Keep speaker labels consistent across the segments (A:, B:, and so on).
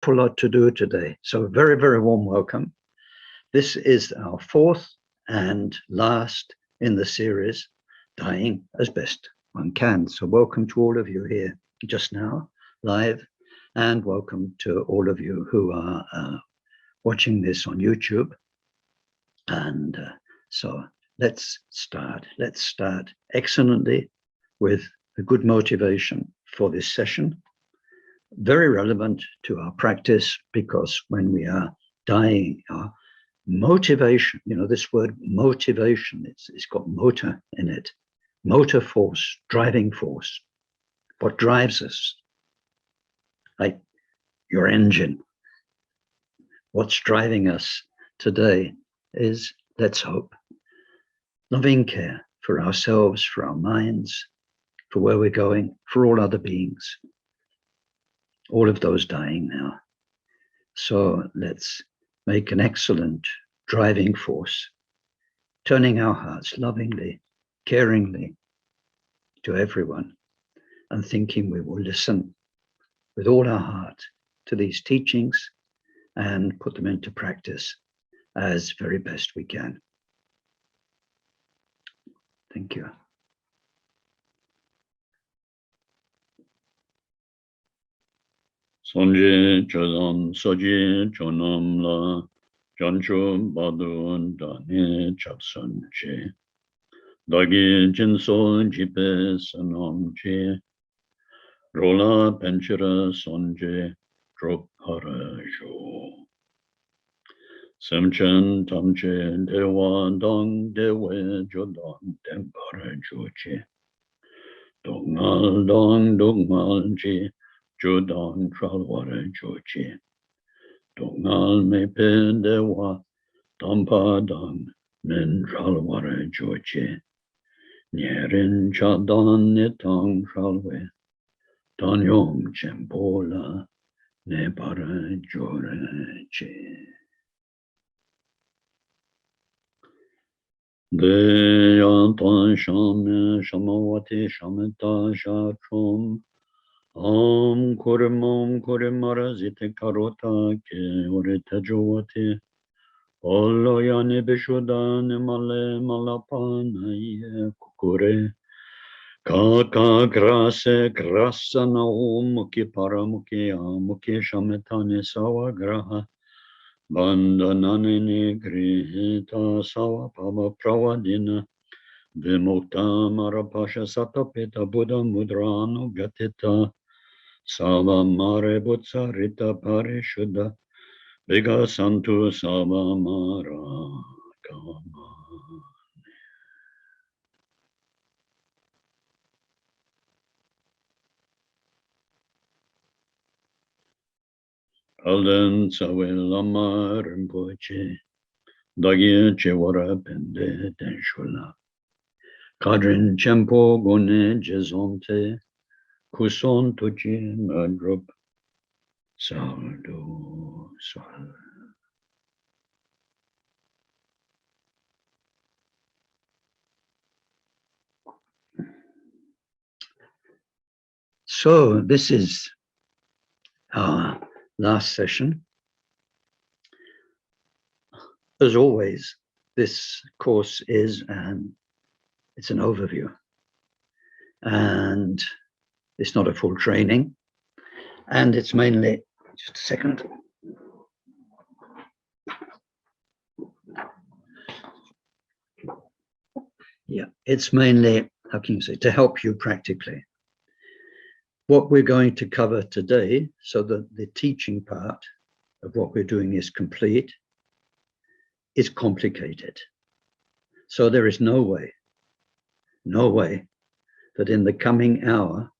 A: awful lot to do today. So very, very warm welcome. This is our fourth and last in the series, Dying as Best One Can. So welcome to all of you here just now, live, and welcome to all of you who are watching this on YouTube. And so let's start. Let's start excellently with a good motivation for this session. Very relevant to our practice, because when we are dying, our motivation, you know, this word motivation, it's got motor in it. Motor force, driving force. What drives us? Like your engine. What's driving us today is, let's hope, loving care for ourselves, for our minds, for where we're going, for all other beings. All of those dying now. So let's make an excellent driving force, turning our hearts lovingly, caringly to everyone, and thinking we will listen with all our heart to these teachings and put them into practice as very best we can. Thank you.
B: Sonje chodam soje chonam la jancho bado dane chapsanche dagi jinso jipe sanamche rola penchira sonje dropara jo semchen tamche dewa dang dewe jodan tempara joche dongal dang dongal je Jodan Tralwara Jochi Dongal me pendewa Tampadang Men Tralwara Jochi Nyerin Chadan Netang Tralwe Tanyom Chempola Nepara Joreche Deyantan Shame Shamawati Shameta Shatrum Om Kurimara Zite Karota Ke Urita Jowati Olo Yani Bishudan Male Malapana Ye Kukure Kaka Grase Grasana Muki Paramuki Amuki Shametani Sawa Graha Bandanani Grihita Sawa Pama Prawadina Vimukta Marapasha Satapita Buddha Mudranu Gatita Sava Mare Butsa Rita Parishuddha Viga Santu Sava Mara Kama Alden Sawilama Rinpoche Dagi Chewara Pende Denshula Kadrin Chempo Gune Jezonte Kuson Tuji Madrup Saldo Sal. So this is our last session. As always, this course is it's an overview, and it's not a full training, and it's mainly, just a second. Yeah, it's mainly, how can you say, to help you practically. What we're going to cover today, so that the teaching part of what we're doing is complete, is complicated. So there is no way that in the coming hour,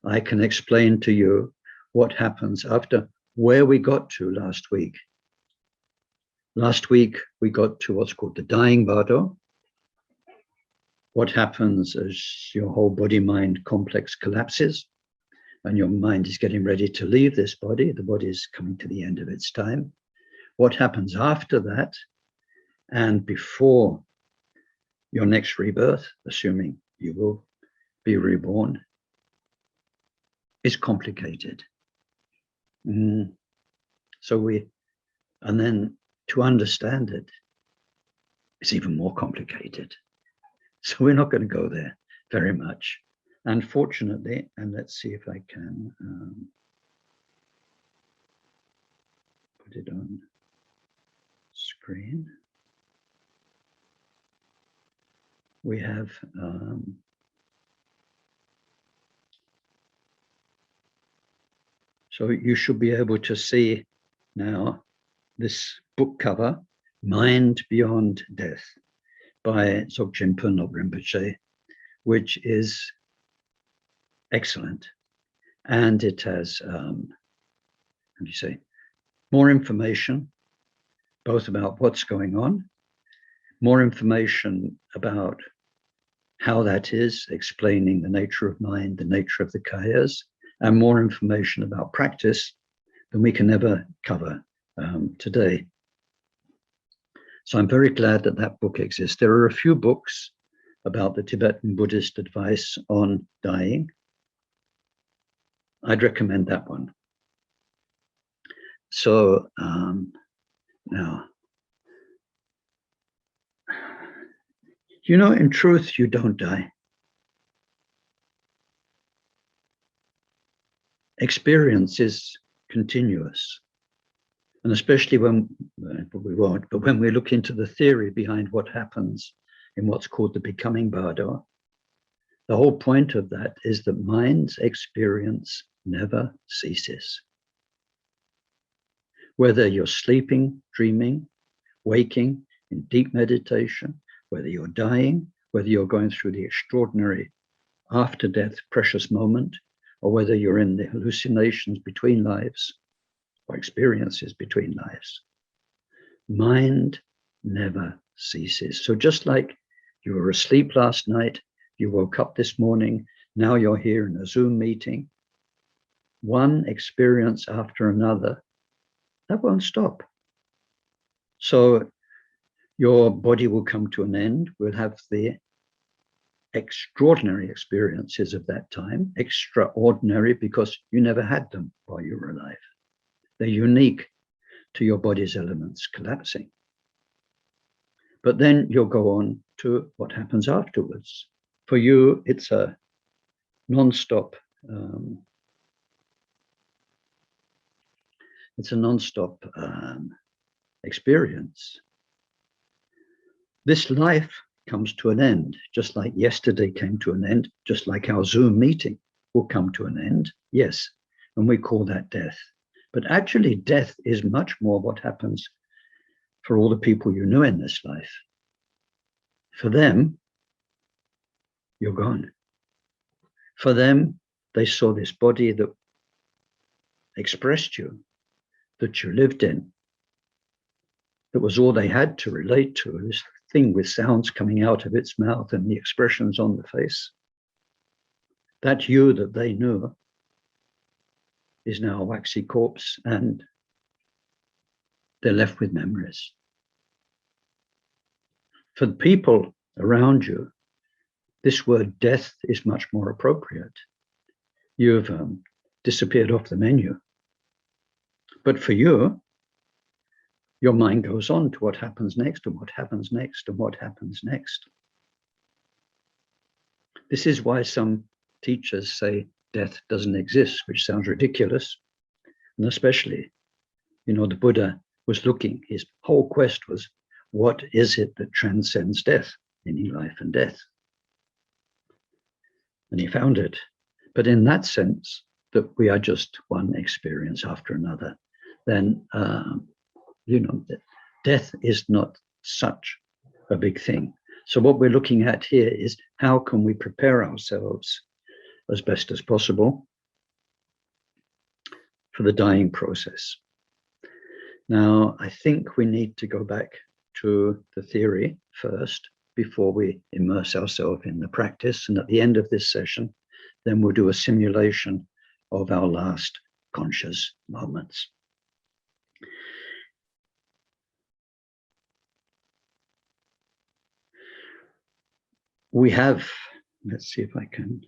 B: I can explain to you what happens after where we got to last week. Last week, we got to what's called the dying bardo. What happens as your whole body-mind complex collapses and your mind is getting ready to leave this body. The body is coming to the end of its time. What happens after that and before your next rebirth, assuming you will be reborn, is complicated. And then to understand it, it's even more complicated. So we're not going to go there very much. Unfortunately, and let's see if I can put it on screen. We have so you should be able to see now this book cover, Mind Beyond Death, by Dzogchen Punlop Rinpoche, which is excellent. And it has, how do you say, more information, both about what's going on, more information about how that is, explaining the nature of mind, the nature of the kayas, and more information about practice than we can ever cover today. So I'm very glad that that book exists. There are a few books about the Tibetan Buddhist advice on dying. I'd recommend that one. So now, you know, in truth, you don't die. Experience is continuous. And especially when, we won't, but when we look into the theory behind what happens in what's called the becoming bardo, the whole point of that is that mind's experience never ceases. Whether you're sleeping, dreaming, waking, in deep meditation, whether you're dying, whether you're going through the extraordinary after-death precious moment, or whether you're in the hallucinations between lives, or experiences between lives, mind never ceases. So just like you were asleep last night, you woke up this morning, now you're here in a Zoom meeting, one experience after another, that won't stop. So your body will come to an end. We'll have the extraordinary experiences of that time, extraordinary because you never had them while you were alive. They're unique to your body's elements collapsing. But then you'll go on to what happens afterwards. For you, it's a non-stop, experience. This life comes to an end, just like yesterday came to an end, just like our Zoom meeting will come to an end, yes, and we call that death. But actually, death is much more what happens for all the people you know in this life. For them, you're gone. For them, they saw this body that expressed you, that you lived in, that was all they had to relate to, this thing with sounds coming out of its mouth and the expressions on the face. That you that they knew is now a waxy corpse, and they're left with memories. For the people around you, this word death is much more appropriate. You've disappeared off the menu. But for you, your mind goes on to what happens next and what happens next and what happens next. This is why some teachers say death doesn't exist, which sounds ridiculous. And especially, you know, the Buddha was looking, his whole quest was, what is it that transcends death, meaning life and death? And he found it. But in that sense, that we are just one experience after another, then, you know, death is not such a big thing. So what we're looking at here is how can we prepare ourselves as best as possible for the dying process. Now, I think we need to go back to the theory first before we immerse ourselves in the practice. And at the end of this session, then we'll do a simulation of our last conscious moments. We have, let's see if I can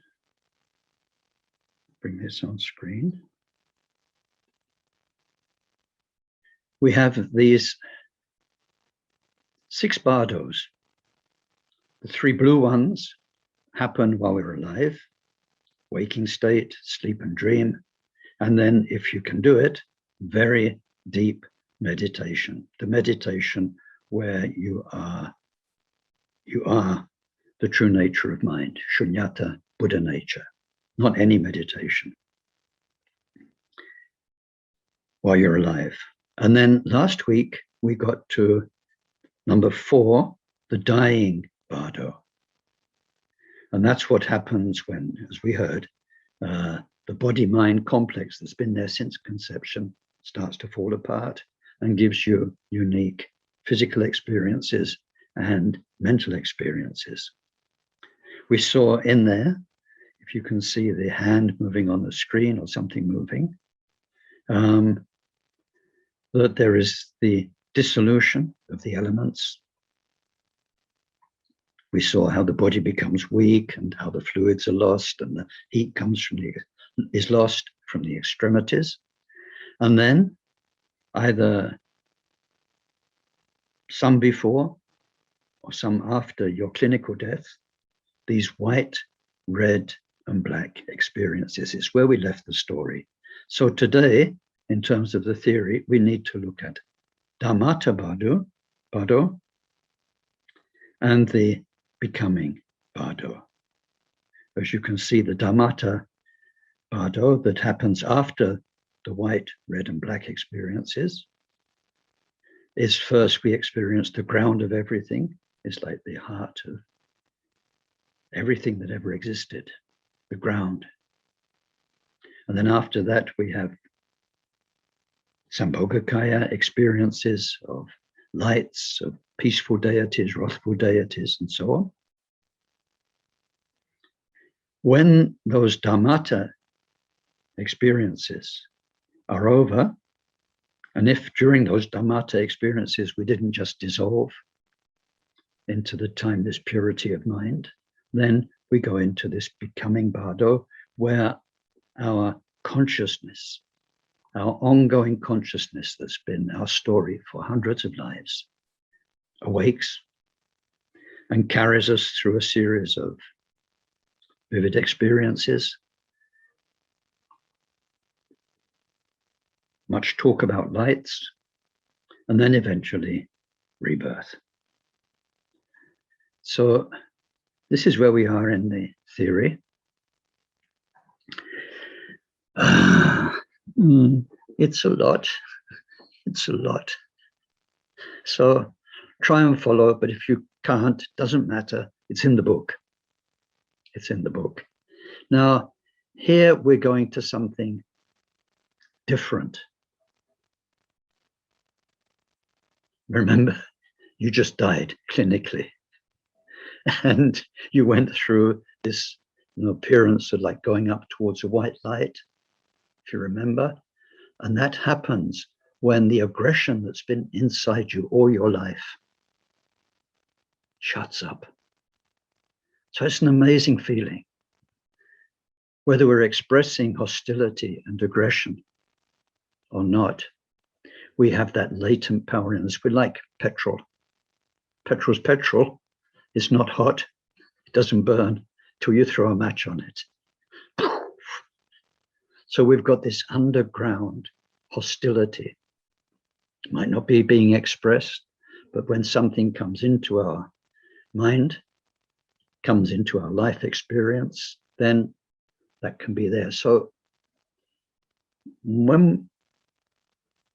B: bring this on screen.
A: we have these 6 bardos. The 3 blue ones happen while we're alive, waking state, sleep and dream. And then if you can do it, very deep meditation, the meditation where you are the true nature of mind, shunyata, Buddha nature, not any meditation while you're alive. And then last week we got to number 4, the dying bardo. And that's what happens when, as we heard, the body-mind complex that's been there since conception starts to fall apart and gives you unique physical experiences and mental experiences. We saw in there, if you can see the hand moving on the screen or something moving, that there is the dissolution of the elements. We saw how the body becomes weak and how the fluids are lost and the heat is lost from the extremities. And then either some before or some after your clinical death, these white, red, and black experiences is where we left the story. So today, in terms of the theory, we need to look at dharmata bardo, and the becoming bardo. As you can see, the dharmata bardo that happens after the white, red, and black experiences is first we experience the ground of everything. It's like the heart of everything that ever existed, the ground. And then after that, we have Sambhogakaya experiences of lights, of peaceful deities, wrathful deities, and so on. When those dharmata experiences are over, and if during those dharmata experiences we didn't just dissolve into the timeless purity of mind, then we go into this becoming bardo, where our consciousness, our ongoing consciousness that's been our story for hundreds of lives, awakes and carries us through a series of vivid experiences, much talk about lights, and then eventually rebirth. So this is where we are in the theory. It's a lot. It's a lot. So try and follow, but if you can't, doesn't matter. It's in the book. It's in the book. Now, here we're going to something different. Remember, you just died clinically. And you went through this appearance of like going up towards a white light, if you remember. And that happens when the aggression that's been inside you all your life shuts up. So it's an amazing feeling. Whether we're expressing hostility and aggression or not, we have that latent power in us. We're like petrol. Petrol's petrol. It's not hot. It doesn't burn till you throw a match on it. So we've got this underground hostility. It might not be being expressed, but when something comes into our mind, comes into our life experience, then that can be there. So when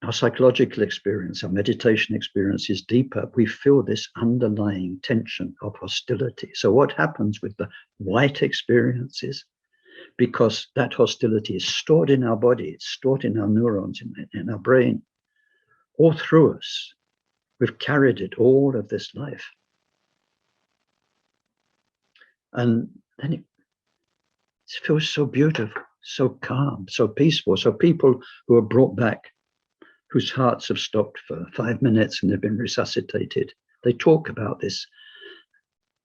A: our psychological experience, our meditation experience is deeper, we feel this underlying tension of hostility. So what happens with the white experiences, because that hostility is stored in our body, it's stored in our neurons, in our brain, all through us. We've carried it all of this life. And then it feels so beautiful, so calm, so peaceful. So people who are brought back, whose hearts have stopped for 5 minutes and they've been resuscitated, they talk about this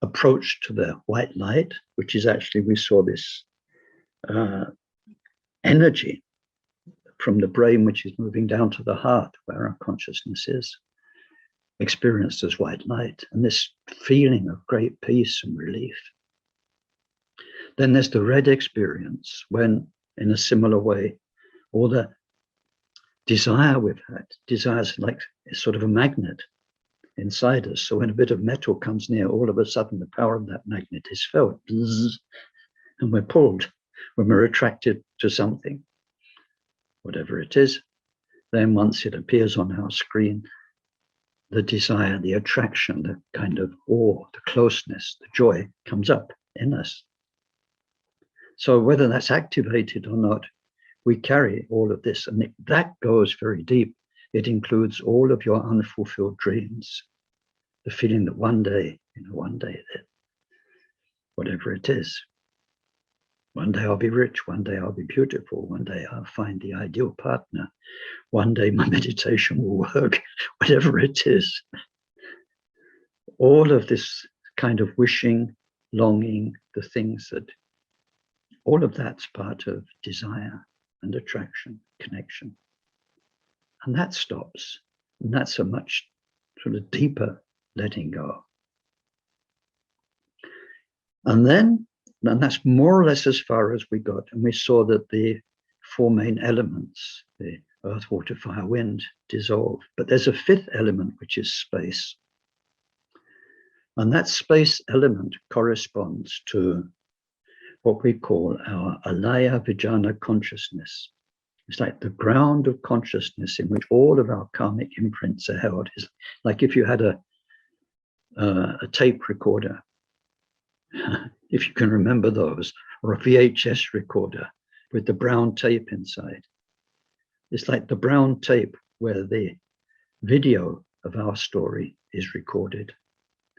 A: approach to the white light, which is actually, we saw this energy from the brain, which is moving down to the heart, where our consciousness is, experienced as white light, and this feeling of great peace and relief. Then there's the red experience, when, in a similar way, all the desire we've had, desires like sort of a magnet inside us. So when a bit of metal comes near, all of a sudden the power of that magnet is felt, and we're pulled when we're attracted to something, whatever it is. Then once it appears on our screen, the desire, the attraction, the kind of awe, the closeness, the joy comes up in us. So whether that's activated or not, we carry all of this, and that goes very deep. It includes all of your unfulfilled dreams, the feeling that one day that whatever it is, one day I'll be rich, one day I'll be beautiful, one day I'll find the ideal partner, one day my meditation will work, whatever it is. All of this kind of wishing, longing, the things that, all of that's part of desire and attraction, connection. And that stops. And that's a much sort of deeper letting go. And that's more or less as far as we got. And we saw that the four main elements, the earth, water, fire, wind, dissolve. But there's a fifth element, which is space. And that space element corresponds to what we call our alaya vijnana consciousness. It's like the ground of consciousness in which all of our karmic imprints are held. It's like if you had a tape recorder, if you can remember those, or a VHS recorder with the brown tape inside. It's like the brown tape where the video of our story is recorded,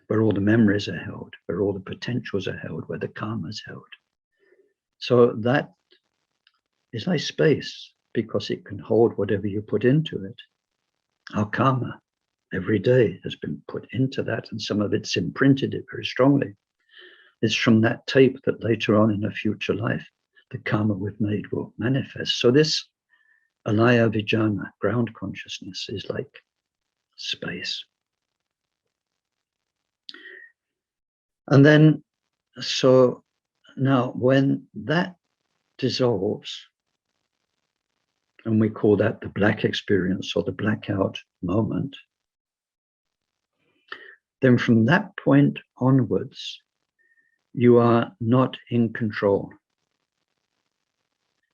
A: where all the memories are held, where all the potentials are held, where the karma is held. So that is like space, because it can hold whatever you put into it. Our karma every day has been put into that, and some of it's imprinted it very strongly. It's from that tape that later on in a future life, the karma we've made will manifest. So this alaya vijnana, ground consciousness, is like space. And then, so now when that dissolves, and we call that the black experience or the blackout moment, then from that point onwards, you are not in control.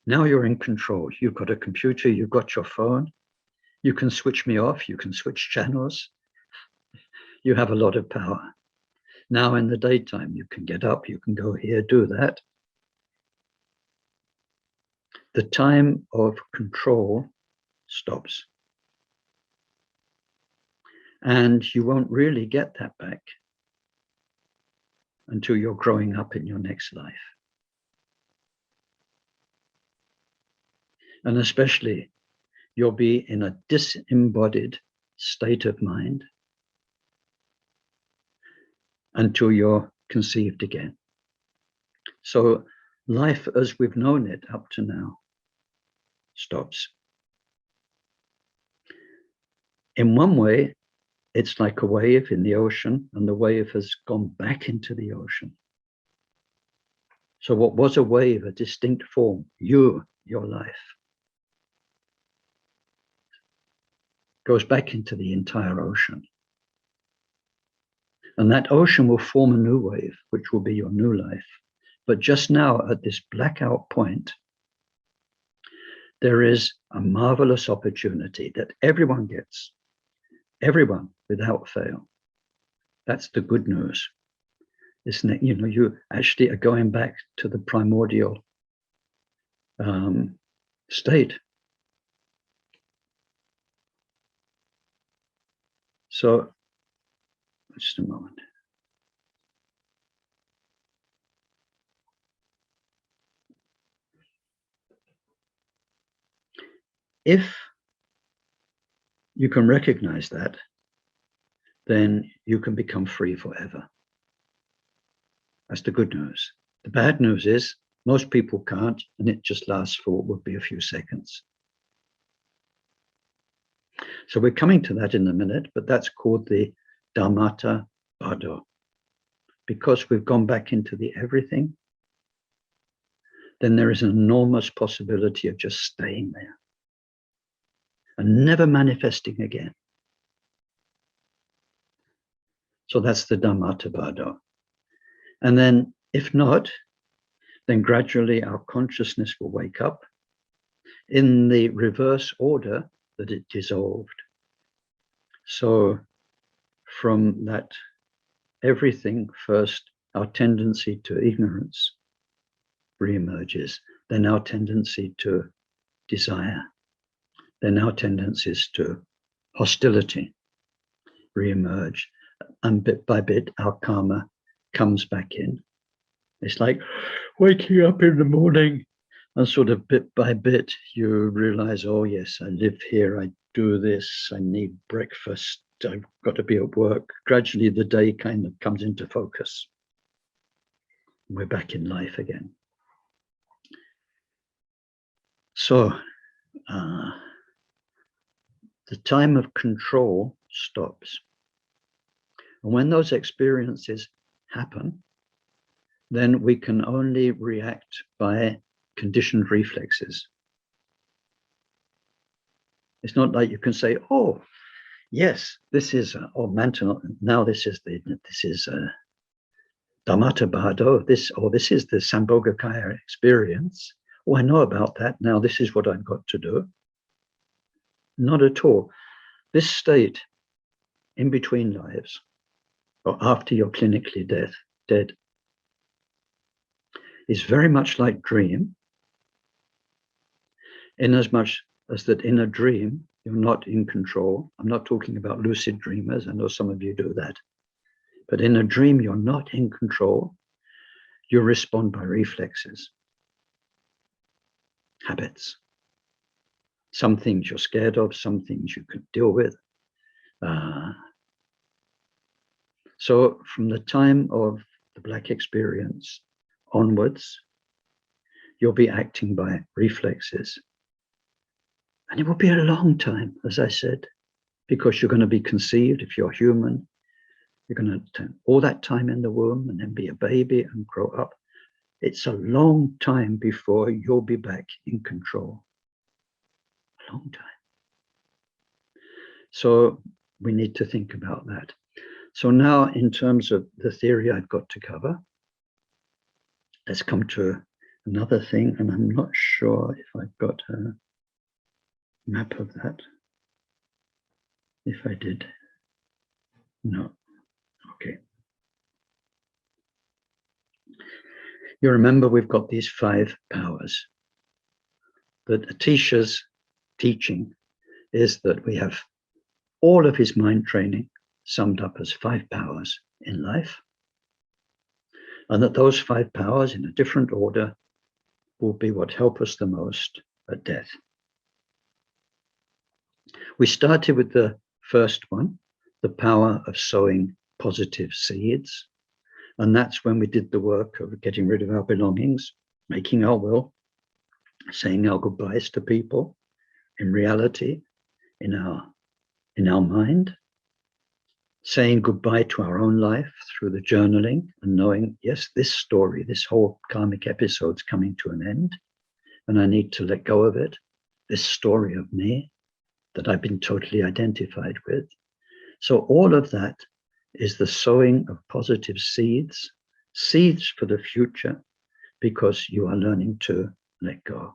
A: Now you're in control. You've got a computer, you've got your phone, you can switch me off, you can switch channels. You have a lot of power. Now in the daytime, you can get up, you can go here, do that. The time of control stops. And you won't really get that back until you're growing up in your next life. And especially, you'll be in a disembodied state of mind until you're conceived again. So life as we've known it up to now stops. In one way, it's like a wave in the ocean, and the wave has gone back into the ocean. So what was a wave, a distinct form, your life, goes back into the entire ocean. And that ocean will form a new wave, which will be your new life. But just now, at this blackout point, there is a marvelous opportunity that everyone gets. Everyone, without fail. That's the good news. Isn't it? You know, you actually are going back to the primordial state. So, just a moment. If you can recognize that, then you can become free forever. That's the good news. The bad news is most people can't, and it just lasts for what would be a few seconds.
B: So we're coming to that in a minute, but that's called the dharmata bardo. Because we've gone back into the everything, then there is an enormous possibility of just staying there and never manifesting again. So that's the dharmata bardo. And then if not, then gradually our consciousness will wake up in the reverse order that it dissolved. So from that everything, first our tendency to ignorance reemerges, then our tendency to desire, then our tendencies to hostility reemerge, and bit by bit our karma comes back in. It's like waking up in the morning and sort of bit by bit you realize, oh yes, I live here, I do this, I need breakfast, I've got to be at work. Gradually the day kind of comes into focus. We're back in life again. So the time of control stops. And when those experiences happen, then we can only react by conditioned reflexes. It's not like you can say, oh, yes, this is, now this is dharmata bardo, this is the Sambhogakaya experience. Oh, I know about that. Now this is what I've got to do. Not at all. This state in between lives, or after you're clinically dead, is very much like dream, in as much as that in a dream, you're not in control. I'm not talking about lucid dreamers. I know some of you do that. But in a dream, you're not in control. You respond by reflexes, habits. Some things you're scared of, some things you can deal with. So from the time of the black experience onwards, you'll be acting by reflexes. And it will be a long time, as I said, because you're going to be conceived, if you're human, you're going to spend all that time in the womb and then be a baby and grow up. It's a long time before you'll be back in control. A long time. So we need to think about that. So now in terms of the theory I've got to cover, let's come to another thing, and I'm not sure if I've got a map of that. If I did, no. Okay. You remember we've got these 5 powers. That Atisha's teaching is that we have all of his mind training summed up as 5 powers in life, and that those 5 powers in a different order will be what help us the most at death. We started with the first one, the power of sowing positive seeds. And that's when we did the work of getting rid of our belongings, making our will, saying our goodbyes to people in reality, in our mind, saying goodbye to our own life through the journaling and knowing, yes, this story, this whole karmic episode's coming to an end, and I need to let go of it. This story of me that I've been totally identified with. So all of that is the sowing of positive seeds, seeds for the future, because you are learning to let go.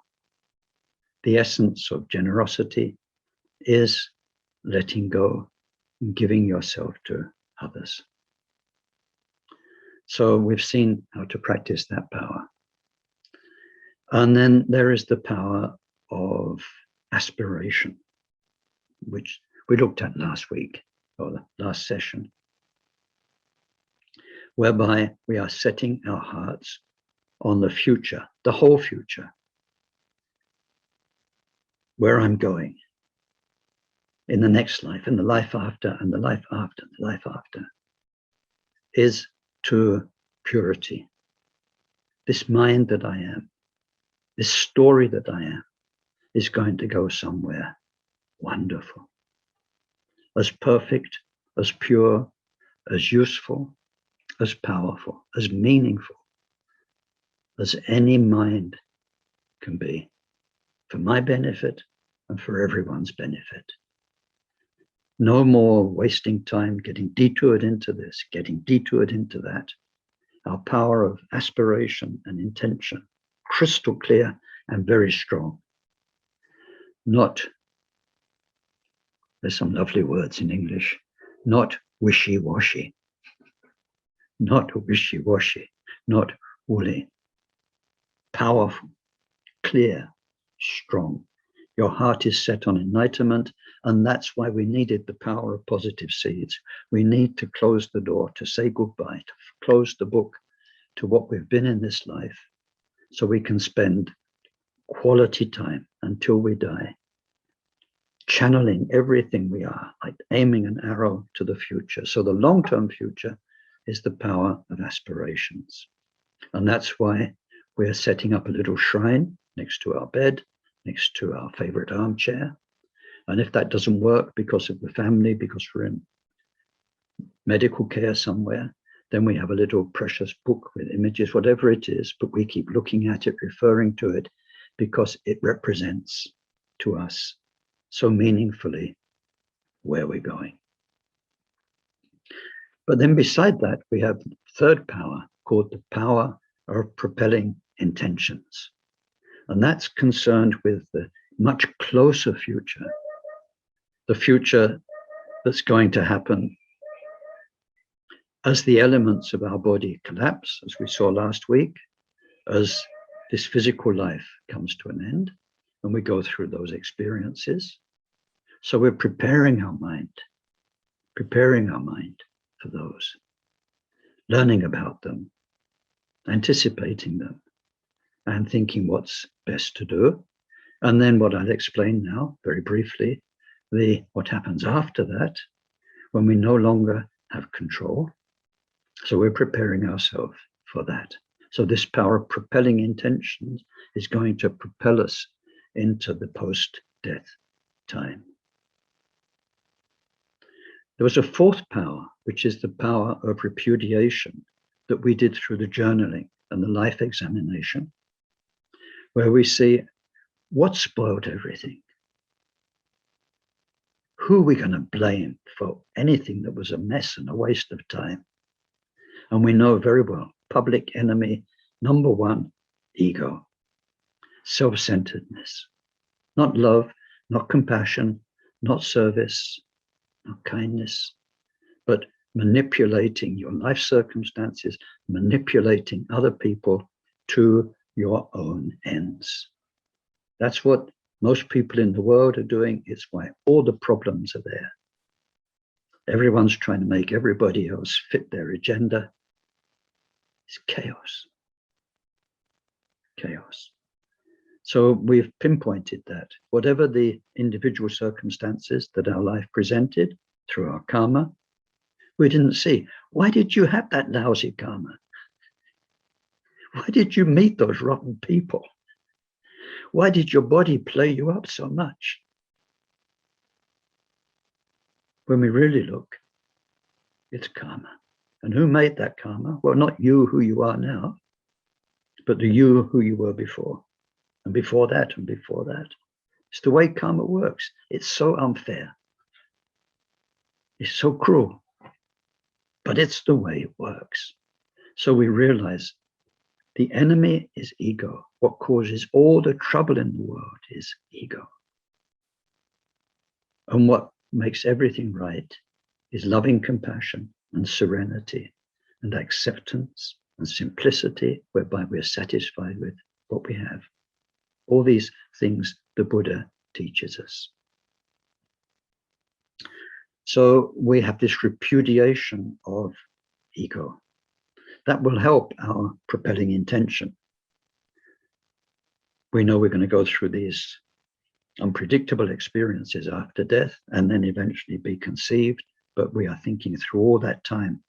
B: The essence of generosity is letting go and giving yourself to others. So we've seen how to practice that power. And then there is the power of aspiration, which we looked at last week, or the last session, whereby we are setting our hearts on the future, the whole future, where I'm going in the next life, in the life after, and the life after, the life after, is to purity. This mind that I am, this story that I am, is going to go somewhere wonderful.
A: as perfect, as pure, as useful, as powerful, as meaningful as any mind can be, for my benefit and for everyone's benefit. No more wasting time getting detoured into this, getting detoured into that. Our power of aspiration and intention, crystal clear and very strong. Not, there's some lovely words in English, not wishy-washy. Not wishy-washy, not woolly. Powerful, clear, strong. Your heart is set on enlightenment, and that's why we needed the power of positive seeds. We need to close the door, to say goodbye, to close the book to what we've been in this life, so we can spend quality time until we die, channeling everything we are, like aiming an arrow to the future. So the long-term future is the power of aspirations. And that's why we're setting up a little shrine next to our bed, next to our favorite armchair. And if that doesn't work because of the family, because we're in medical care somewhere, then we have a little precious book with images, whatever it is, but we keep looking at it, referring to it, because it represents to us so meaningfully where we're going. But then beside that, we have the third power called the power of propelling intentions. And that's concerned with the much closer future, the future that's going to happen as the elements of our body collapse, as we saw last week, as this physical life comes to an end, and we go through those experiences. So we're preparing our mind for those, learning about them, anticipating them, and thinking what's best to do. And then what I'll explain now, very briefly, what happens after that, when we no longer have control. So we're preparing ourselves for that. So this power of propelling intentions is going to propel us into the post-death time. There was a fourth power, which is the power of repudiation that we did through the journaling and the life examination, where we see what spoiled everything. Who are we going to blame for anything that was a mess and a waste of time? And we know very well, public enemy number one, ego, self-centeredness, not love, not compassion, not service, not kindness, but manipulating your life circumstances, manipulating other people to your own ends. That's what most people in the world are doing. It's why all the problems are there. Everyone's trying to make everybody else fit their agenda. It's chaos. Chaos. So we've pinpointed that. Whatever the individual circumstances that our life presented through our karma, we didn't see. Why did you have that lousy karma? Why did you meet those rotten people? Why did your body play you up so much? When we really look, it's karma. And who made that karma? Well, not you who you are now, but the you who you were before. And before that, and before that. It's the way karma works. It's so unfair. It's so cruel. But it's the way it works. So we realize the enemy is ego. What causes all the trouble in the world is ego. And what makes everything right is loving compassion and serenity and acceptance and simplicity, whereby we're satisfied with what we have. All these things the Buddha teaches us. So we have this repudiation of ego. That will help our propelling intention. We know we're going to go through these unpredictable experiences after death and then eventually be conceived, but we are thinking through all that time.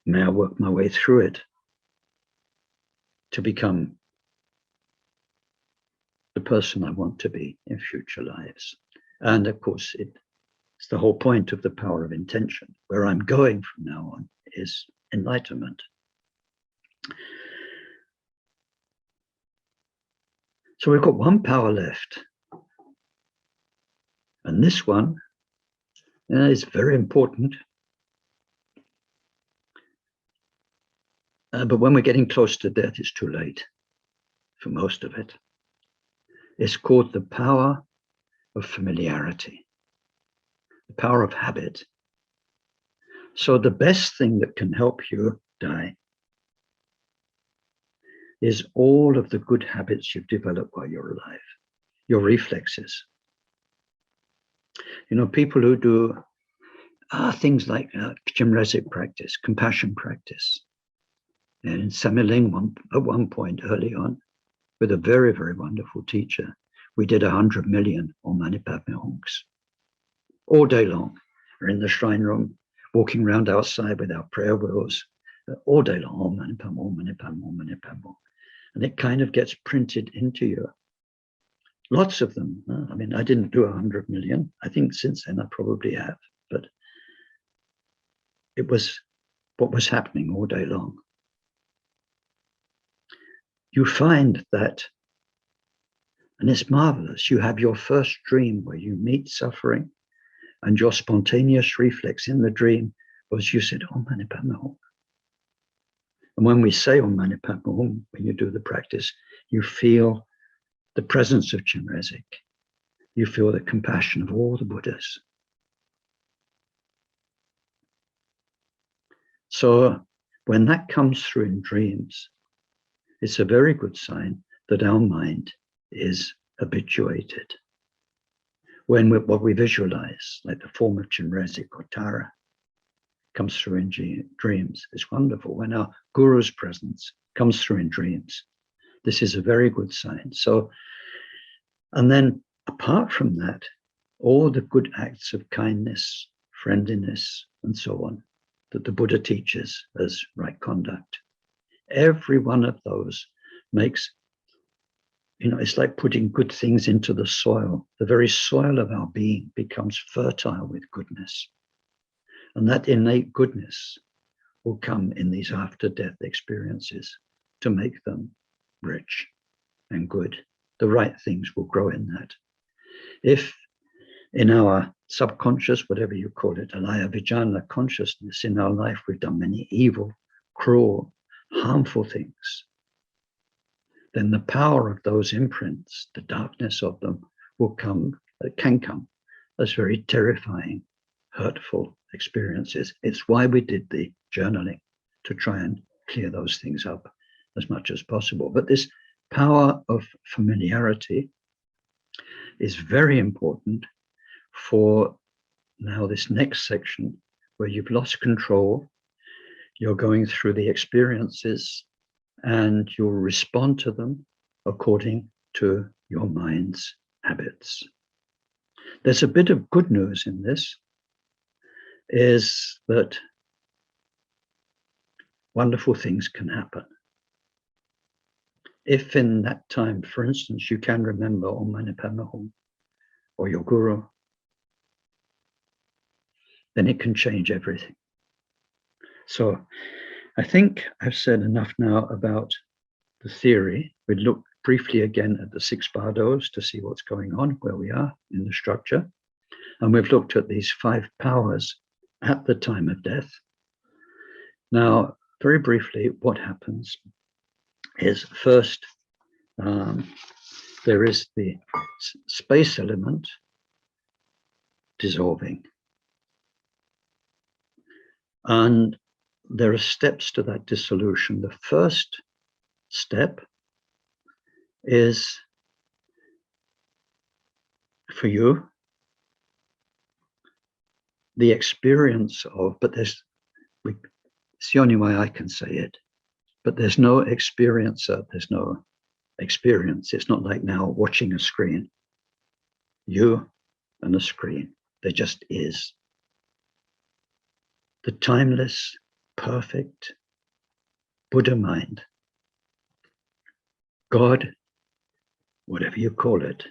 A: May I work my way through it to become the person I want to be in future lives. And of course, it It's the whole point of the power of intention. Where I'm going from now on is enlightenment. So we've got one power left. And this one is very important. But when we're getting close to death, it's too late for most of it. It's called the power of familiarity, the power of habit. So the best thing that can help you die is all of the good habits you've developed while you're alive, your reflexes. You know, people who do things like Chenrezig practice, compassion practice. And in Samiling, at one point early on, with a very, very wonderful teacher, we did 100 million Om Mani Padme Hunks all day long. We're in the shrine room, walking around outside with our prayer wheels all day long. Om Mani Padme, Om Mani Padme, Om Mani Padme. And it kind of gets printed into you. Lots of them. I mean, I didn't do 100 million. I think since then I probably have, but it was what was happening all day long. You find that, and it's marvelous, you have your first dream where you meet suffering, and your spontaneous reflex in the dream was you said, Om Mani Padme Hum. And when we say Om Mani Padme Hum, when you do the practice, you feel the presence of Chenrezig. You feel the compassion of all the Buddhas. So when that comes through in dreams, it's a very good sign that our mind is habituated. When what we visualize, like the form of Chenrezig or Tara, comes through in dreams, it's wonderful. When our guru's presence comes through in dreams, this is a very good sign. So, and then apart from that, all the good acts of kindness, friendliness, and so on, that the Buddha teaches as right conduct, every one of those makes, you know, it's like putting good things into the soil. The very soil of our being becomes fertile with goodness. And that innate goodness will come in these after-death experiences to make them rich and good. The right things will grow in that. If in our subconscious, whatever you call it, alaya vijnana consciousness, in our life we've done many evil, cruel, harmful things, then the power of those imprints, the darkness of them, can come as very terrifying, hurtful experiences. It's why we did the journaling, to try and clear those things up as much as possible. But this power of familiarity is very important for now this next section where you've lost control, you're going through the experiences and you'll respond to them according to your mind's habits. There's a bit of good news in this, is that wonderful things can happen. If in that time, for instance, you can remember Om Mani Padme Hum or your guru, then it can change everything. So I think I've said enough now about the theory. We'd look briefly again at the 6 bardos to see what's going on, where we are in the structure. And we've looked at these 5 powers at the time of death. Now, very briefly, what happens is first, there is the space element dissolving. And there are steps to that dissolution. The first step is for you the experience of, it's the only way I can say it, but there's no experiencer, there's no experience. It's not like now watching a screen. You and a screen, there just is. The timeless, perfect Buddha mind, God, whatever you call it,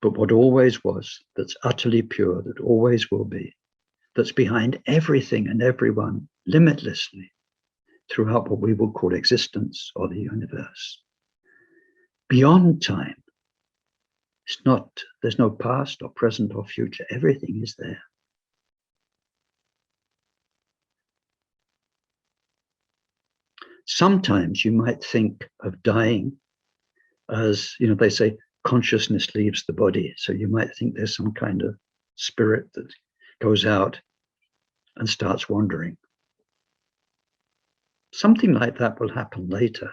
B: But what always was, that's utterly pure, that always will be, that's behind everything and everyone limitlessly throughout what we will call existence or the universe. Beyond time. There's no past or present or future. Everything is there. Sometimes you might think of dying as, they say consciousness leaves the body. So you might think there's some kind of spirit that goes out and starts wandering. Something like that will happen later.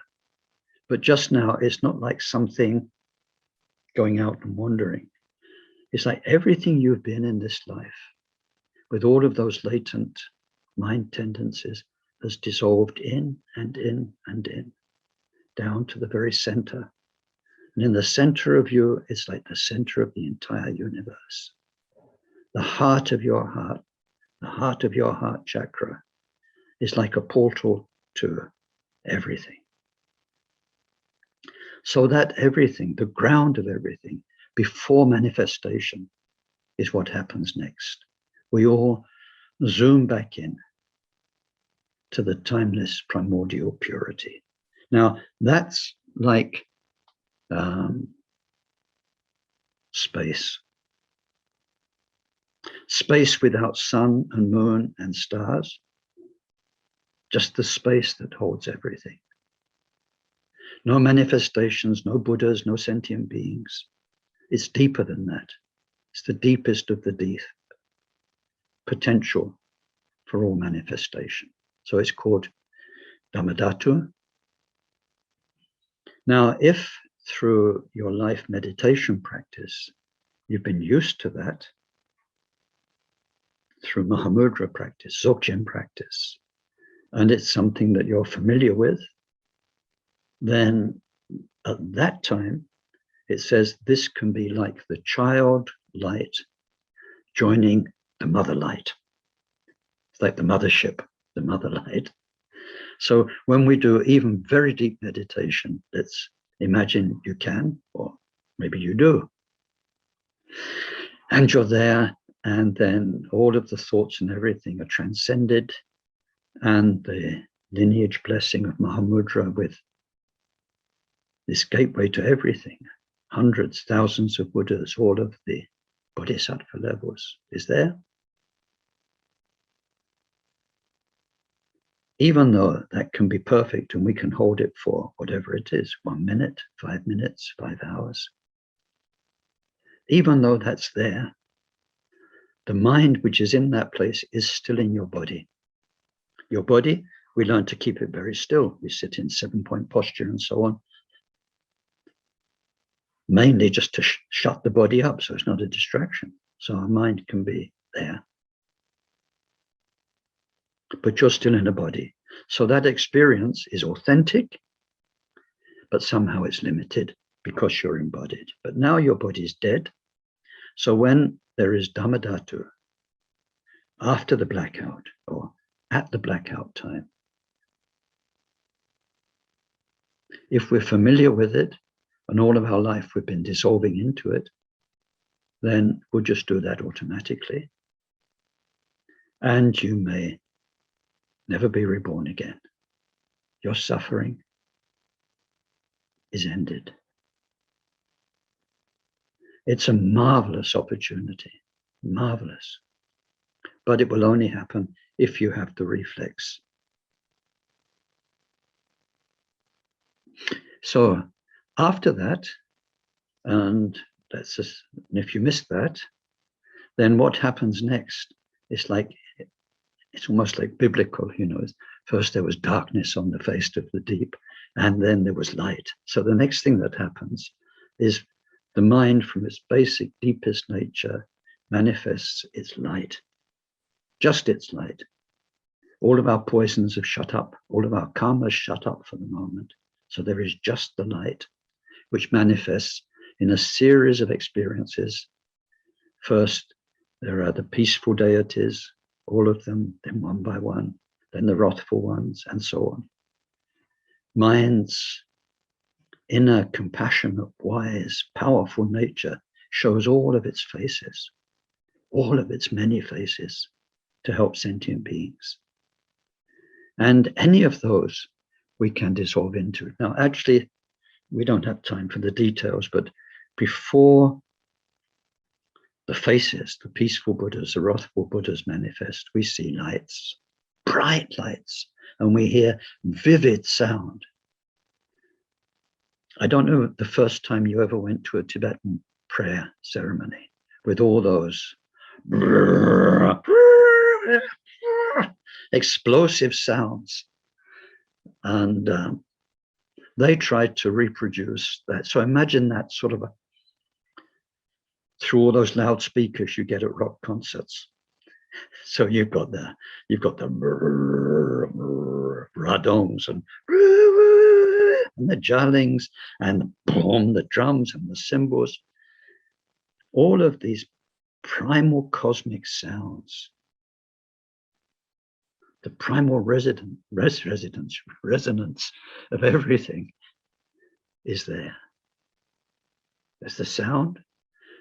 B: But just now, it's not like something going out and wandering. It's like everything you've been in this life, with all of those latent mind tendencies, has dissolved in and in and in, down to the very center. And in the center of you, it's like the center of the entire universe. The heart of your heart, the heart of your heart chakra, is like a portal to everything. So that everything, the ground of everything, before manifestation, is what happens next. We all zoom back in to the timeless primordial purity. Now, that's like space. Space without sun and moon and stars, just the space that holds everything. No manifestations, no Buddhas, no sentient beings. It's deeper than that. It's the deepest of the deep potential for all manifestation. So it's called dharmata. Now, if through your life meditation practice, you've been used to that, through Mahamudra practice, Dzogchen practice, and it's something that you're familiar with, then at that time, it says this can be like the child light joining the mother light. It's like the mothership, the mother light. So when we do even very deep meditation, let's imagine you can, or maybe you do, and you're there, and then all of the thoughts and everything are transcended, and the lineage blessing of Mahamudra with this gateway to everything, hundreds, thousands of Buddhas, all of the Bodhisattva levels is there. Even though that can be perfect and we can hold it for whatever it is, 1 minute, 5 minutes, 5 hours. Even though that's there, the mind which is in that place is still in your body. Your body, we learn to keep it very still. We sit in 7-point posture and so on. Mainly just to shut the body up so it's not a distraction. So our mind can be there. But you're still in a body. So that experience is authentic, but somehow it's limited because you're embodied. But now your body's dead. So when there is dharmata, after the blackout or at the blackout time, if we're familiar with it, and all of our life we've been dissolving into it, then we'll just do that automatically. And you may never be reborn again. Your suffering is ended. It's a marvelous opportunity, marvelous. But it will only happen if you have the reflex. So after that, and if you miss that, then what happens next is it's almost like biblical, First there was darkness on the face of the deep, and then there was light. So the next thing that happens is the mind from its basic, deepest nature manifests its light, just its light. All of our poisons have shut up, all of our karmas shut up for the moment. So there is just the light, which manifests in a series of experiences. First, there are the peaceful deities, all of them, then one by one, then the wrathful ones, and so on. Mind's inner, compassionate, wise, powerful nature
A: shows all of its faces, all of its many faces, to help sentient beings. And any of those we can dissolve into. Now, actually, we don't have time for the details, but before the faces, the peaceful Buddhas, the wrathful Buddhas manifest, we see lights, bright lights, and we hear vivid sound. I don't know the first time you ever went to a Tibetan prayer ceremony with all those explosive sounds. And they tried to reproduce that. So imagine that sort of through all those loudspeakers you get at rock concerts. So you've got the radongs and the jarlings and the drums and the cymbals. All of these primal cosmic sounds, the primal resonance of everything is there. There's the sound,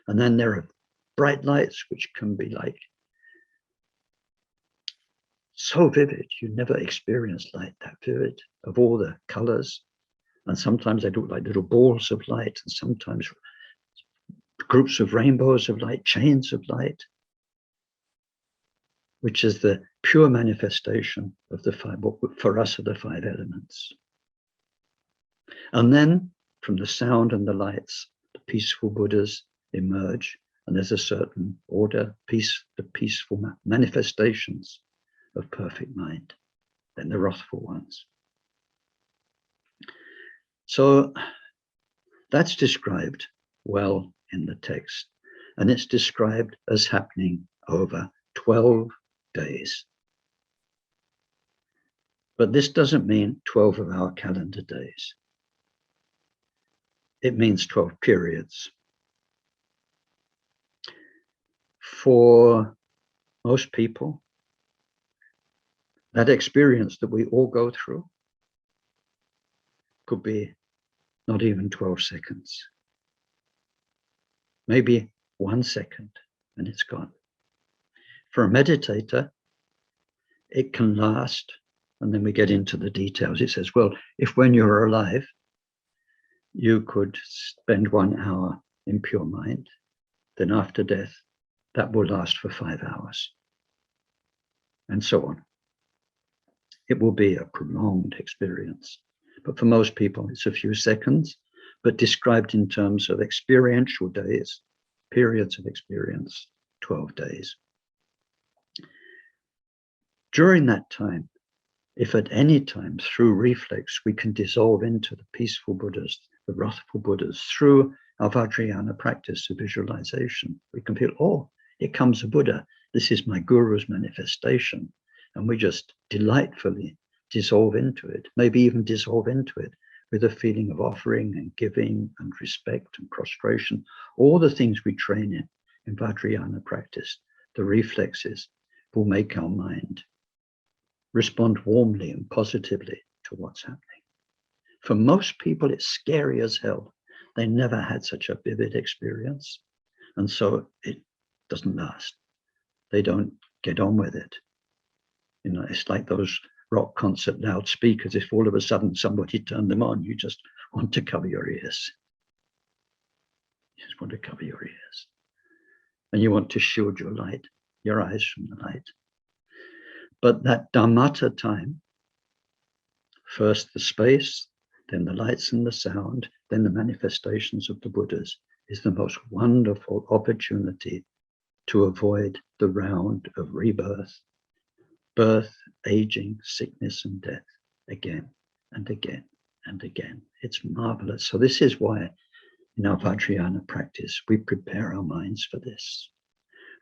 A: and then there are bright lights which can be like so vivid. You never experienced light that vivid, of all the colors. And sometimes they look like little balls of light, and sometimes groups of rainbows of light, chains of light, which is the pure manifestation of the five, what for us are the five elements. And then from the sound and the lights, the peaceful Buddhas emerge, and there's a certain order, the peaceful manifestations of perfect mind, then the wrathful ones. So that's described well in the text, and it's described as happening over 12 days. But this doesn't mean 12 of our calendar days. It means 12 periods. For most people, that experience that we all go through could be not even 12 seconds. Maybe 1 second and it's gone. For a meditator, it can last, and then we get into the details. It says, well, if when you're alive, you could spend 1 hour in pure mind, then after death, that will last for 5 hours, and so on. It will be a prolonged experience. But for most people, it's a few seconds, but described in terms of experiential days, periods of experience, 12 days. During that time, if at any time through reflex we can dissolve into the peaceful Buddhas, the wrathful Buddhas, through our Vajrayana practice of visualization, we can feel, oh, here comes a Buddha. This is my guru's manifestation. And we just delightfully dissolve into it, maybe even dissolve into it with a feeling of offering and giving and respect and prostration, all the things we train in Vajrayana practice, the reflexes will make our mind respond warmly and positively to what's happening. For most people, it's scary as hell. They never had such a vivid experience, and so it doesn't last. They don't get on with it. You know, it's like those rock concert loudspeakers. If all of a sudden somebody turned them on, you just want to cover your ears. You just want to cover your ears. And you want to shield your light, your eyes from the light. But that dharmata time, first the space, then the lights and the sound, then the manifestations of the Buddhas, is the most wonderful opportunity to avoid the round of rebirth, birth, aging, sickness, and death again and again and again. It's marvelous. So this is why in our Vajrayana practice, we prepare our minds for this.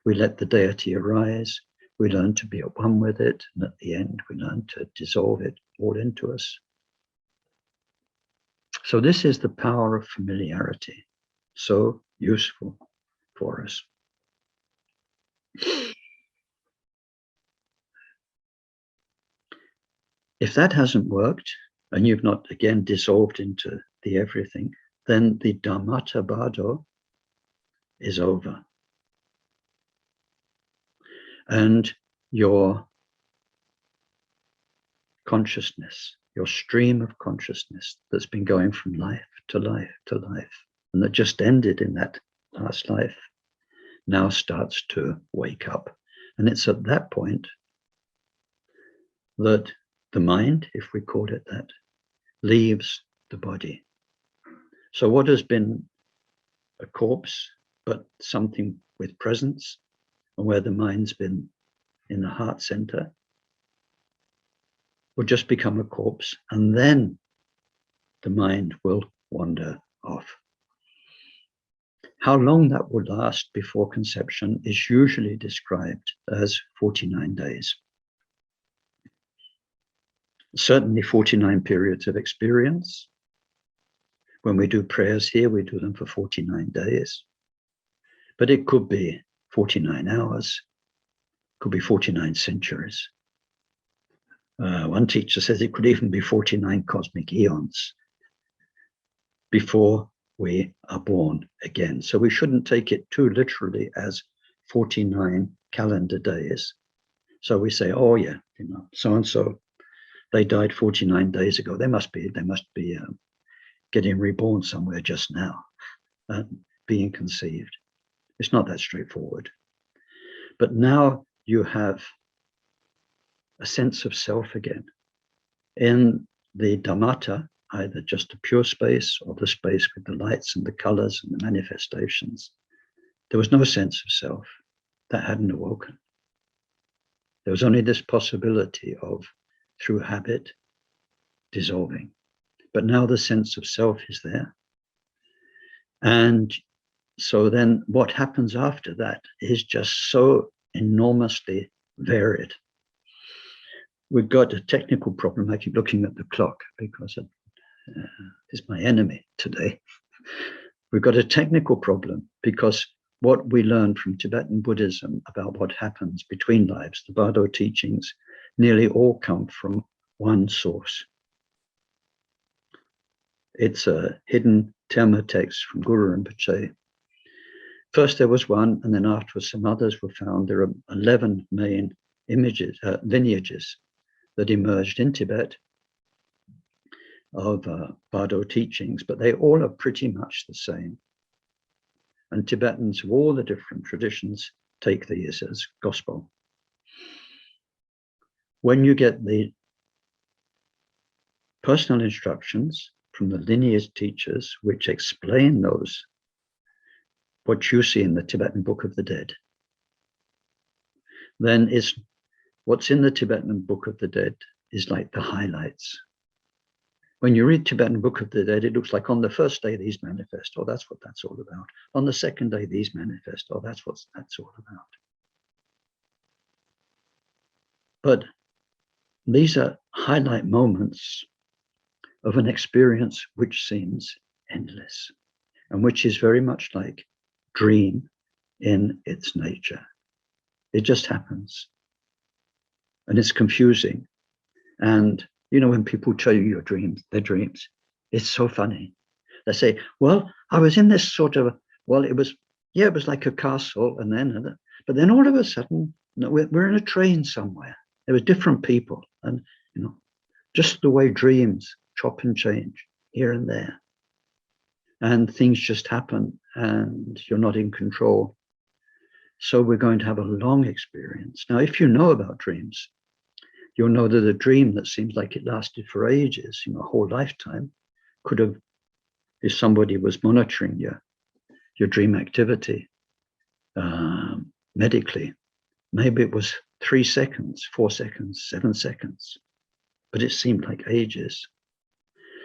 A: We let the deity arise. We learn to be at one with it. And at the end, we learn to dissolve it all into us. So this is the power of familiarity. So useful for us. If that hasn't worked, and you've not again dissolved into the everything, then the dharmata bardo is over. And your consciousness, your stream of consciousness that's been going from life to life to life, and that just ended in that last life, now starts to wake up. And it's at that point that the mind, if we call it that, leaves the body. So what has been a corpse, but something with presence, and where the mind's been in the heart center, will just become a corpse, and then the mind will wander off. How long that will last before conception is usually described as 49 days. Certainly 49 periods of experience. When we do prayers here, we do them for 49 days. But it could be 49 hours, could be 49 centuries. One teacher says it could even be 49 cosmic eons before we are born again. So we shouldn't take it too literally as 49 calendar days. So we say, oh yeah, so-and-so, they died 49 days ago. They must be getting reborn somewhere just now, being conceived. It's not that straightforward. But now you have a sense of self again. In the dharmata, either just a pure space or the space with the lights and the colors and the manifestations, there was no sense of self. That hadn't awoken. There was only this possibility of, through habit, dissolving. But now the sense of self is there. And so then what happens after that is just so enormously varied. We've got a technical problem. I keep looking at the clock because it's my enemy today. We've got a technical problem because what we learned from Tibetan Buddhism about what happens between lives, the Bardo teachings, nearly all come from one source. It's a hidden Terma text from Guru Rinpoche. First there was one, and then afterwards some others were found. There are 11 main lineages that emerged in Tibet of Bardo teachings, but they all are pretty much the same. And Tibetans of all the different traditions take these as gospel. When you get the personal instructions from the lineage teachers, which explain those, what you see in the Tibetan Book of the Dead, then what's in the Tibetan Book of the Dead is like the highlights. When you read Tibetan Book of the Dead, it looks like on the first day these manifest, oh, that's what that's all about. On the second day these manifest, oh, that's what that's all about. But these are highlight moments of an experience which seems endless and which is very much like dream in its nature. It just happens. And it's confusing. And when people tell you your dreams, their dreams, it's so funny. They say, well, I was in this sort of, it was like a castle, but then all of a sudden, we're in a train somewhere. There were different people, and just the way dreams chop and change here and there. And things just happen, and you're not in control. So we're going to have a long experience. Now, if you know about dreams, you'll know that a dream that seems like it lasted for ages, a whole lifetime, could have, if somebody was monitoring your dream activity medically, maybe it was 3 seconds, 4 seconds, 7 seconds, but it seemed like ages.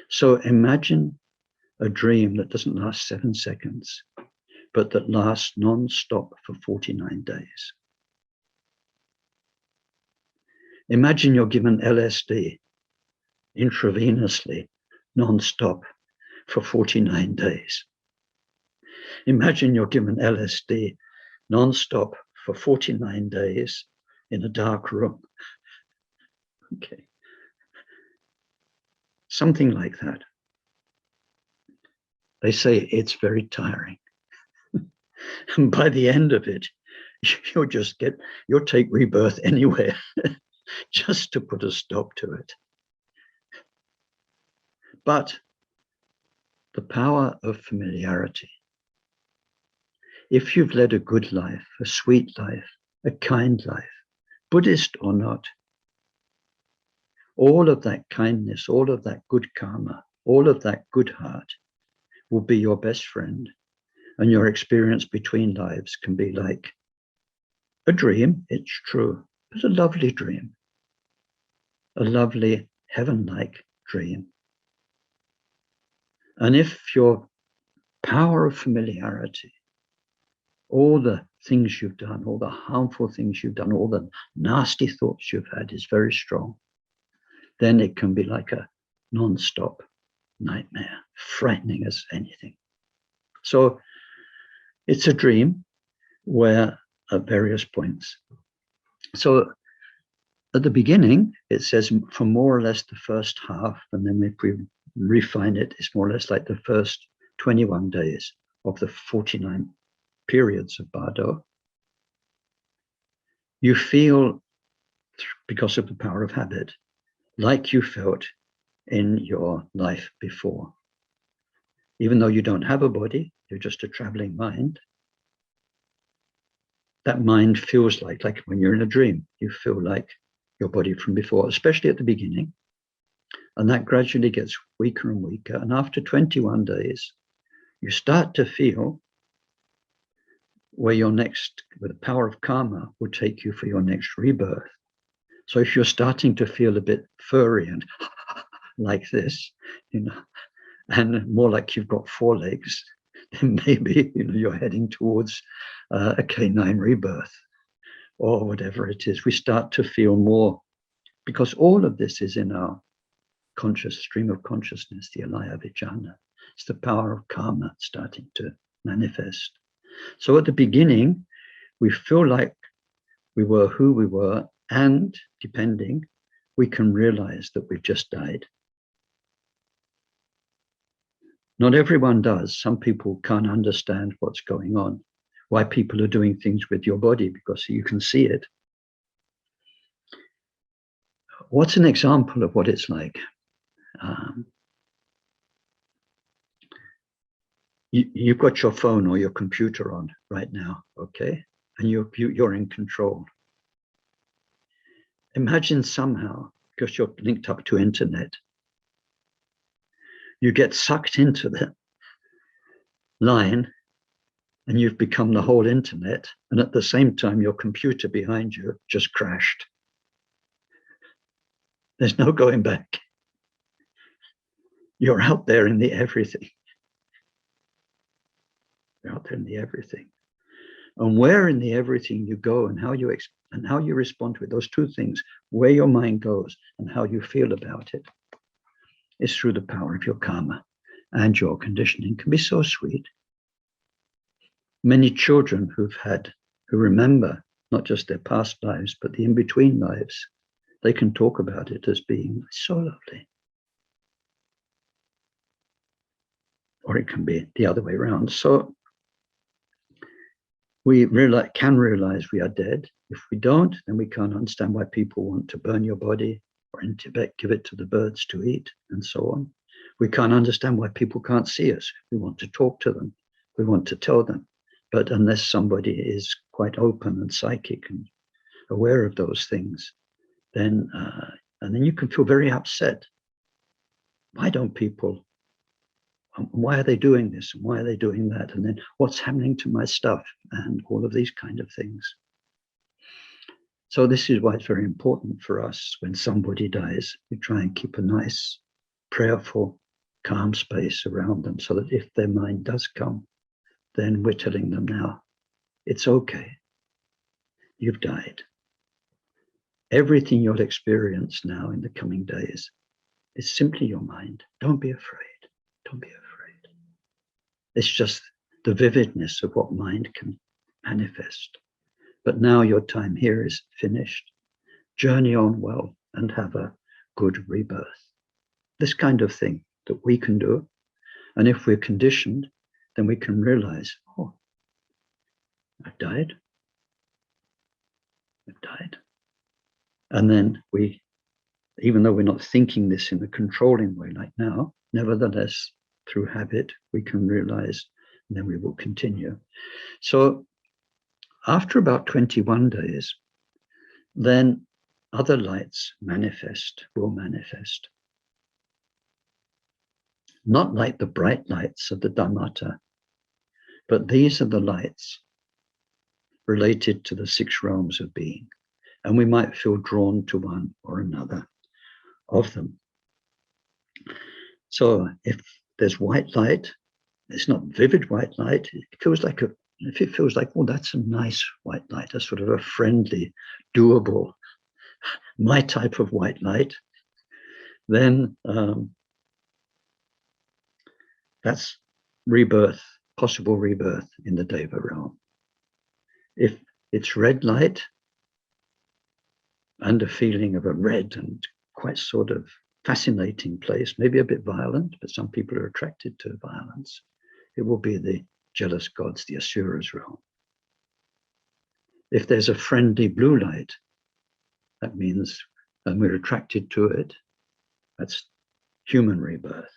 A: So imagine a dream that doesn't last 7 seconds, but that lasts non-stop for 49 days. Imagine you're given LSD intravenously, non-stop for 49 days. Imagine you're given LSD non-stop for 49 days in a dark room. Okay. Something like that. They say it's very tiring. And by the end of it, you'll take rebirth anywhere just to put a stop to it. But the power of familiarity. If you've led a good life, a sweet life, a kind life, Buddhist or not, all of that kindness, all of that good karma, all of that good heart will be your best friend. And your experience between lives can be like a dream, it's true, but a lovely dream, a lovely heaven-like dream. And if your power of familiarity, all the things you've done, all the harmful things you've done, all the nasty thoughts you've had is very strong, then it can be like a non-stop nightmare, frightening as anything. So it's a dream where at various points. So at the beginning, it says for more or less the first half, and then if we refine it, it's more or less like the first 21 days of the 49 periods of Bardo. You feel, because of the power of habit, like you felt in your life before. Even though you don't have a body, you're just a traveling mind. That mind feels like when you're in a dream, you feel like your body from before, especially at the beginning. And that gradually gets weaker and weaker. And after 21 days, you start to feel where the power of karma will take you for your next rebirth. So if you're starting to feel a bit furry and like this, and more like you've got 4 legs, then maybe you're heading towards a canine rebirth or whatever it is. We start to feel more, because all of this is in our conscious stream of consciousness, the alaya vijnana. It's the power of karma starting to manifest. So at the beginning, we feel like we were who we were, and depending, we can realize that we've just died. Not everyone does. Some people can't understand what's going on, why people are doing things with your body, because you can see it. What's an example of what it's like? You've got your phone or your computer on right now, okay? And you're in control. Imagine somehow, because you're linked up to internet, you get sucked into the line and you've become the whole internet, and at the same time your computer behind you just crashed. There's no going back. You're out there in the everything. You're out there in the everything. And where in the everything you go and how you respond to it, those two things, where your mind goes and how you feel about it, is through the power of your karma. And your conditioning can be so sweet. Many children who remember not just their past lives, but the in-between lives, they can talk about it as being so lovely. Or it can be the other way around. So we can realize we are dead. If we don't, then we can't understand why people want to burn your body, or in Tibet, give it to the birds to eat, and so on. We can't understand why people can't see us. We want to talk to them. We want to tell them. But unless somebody is quite open and psychic and aware of those things, then you can feel very upset. Why don't people? Why are they doing this? And why are they doing that? And then what's happening to my stuff? And all of these kind of things. So this is why it's very important for us when somebody dies, we try and keep a nice, prayerful, calm space around them, so that if their mind does come, then we're telling them now, it's okay. You've died. Everything you'll experience now in the coming days is simply your mind. Don't be afraid. Don't be afraid. It's just the vividness of what mind can manifest. But now your time here is finished. Journey on well and have a good rebirth. This kind of thing that we can do. And if we're conditioned, then we can realize, oh,
B: I've died. I've died. And then we, even though we're not thinking this in a controlling way like now, nevertheless, through habit, we can realize, and then we will continue. So after about 21 days, then other lights will manifest. Not like the bright lights of the dharmata, but these are the lights related to the 6 realms of being. And we might feel drawn to one or another of them. So if there's white light, it's not vivid white light, it feels like if it feels like, oh, that's a nice white light, a sort of a friendly, doable, my type of white light, then that's rebirth, possible rebirth in the Deva realm. If it's red light and a feeling of a red and quite sort of fascinating place, maybe a bit violent, but some people are attracted to violence, it will be the jealous gods, the Asuras realm. If there's a friendly blue light, that means, and we're attracted to it, that's human rebirth.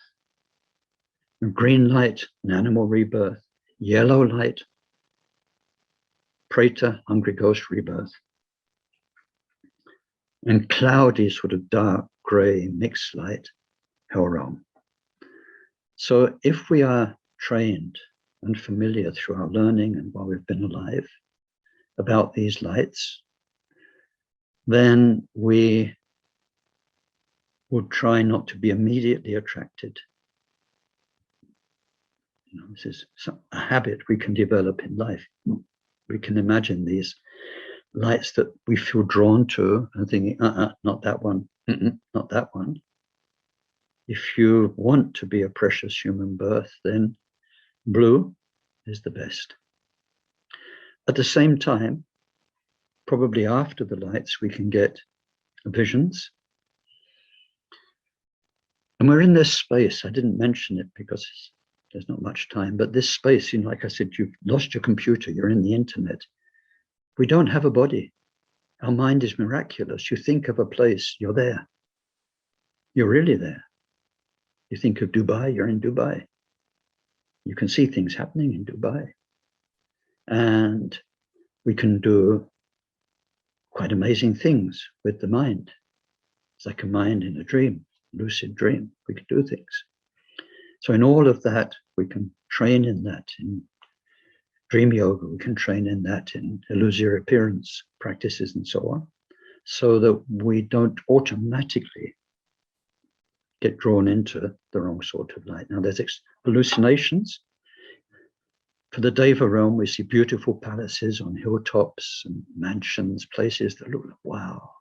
B: And green light, an animal rebirth. Yellow light, preta, hungry ghost rebirth. And cloudy, sort of dark, gray, mixed light, hell realm. So if we are trained and familiar through our learning and while we've been alive about these lights, then we will try not to be immediately attracted. You know, this is a habit we can develop in life. We can imagine these lights that we feel drawn to and thinking, not that one, not that one. If you want to be a precious human birth, then blue is the best. At the same time, probably after the lights, we can get visions. And we're in this space. I didn't mention it because there's not much time, but this space, you know, like I said, you've lost your computer, you're in the internet. We don't have a body. Our mind is miraculous. You think of a place, you're there. You're really there. You think of Dubai, you're in Dubai. You can see things happening in Dubai. And we can do quite amazing things with the mind. It's like a mind in a dream, lucid dream. We can do things. So in all of that, we can train in that. In dream yoga, we can train in that, in illusory appearance practices and so on, so that we don't automatically get drawn into the wrong sort of light. Now there's hallucinations. For the Deva realm, we see beautiful palaces on hilltops and mansions, places that look like, wow.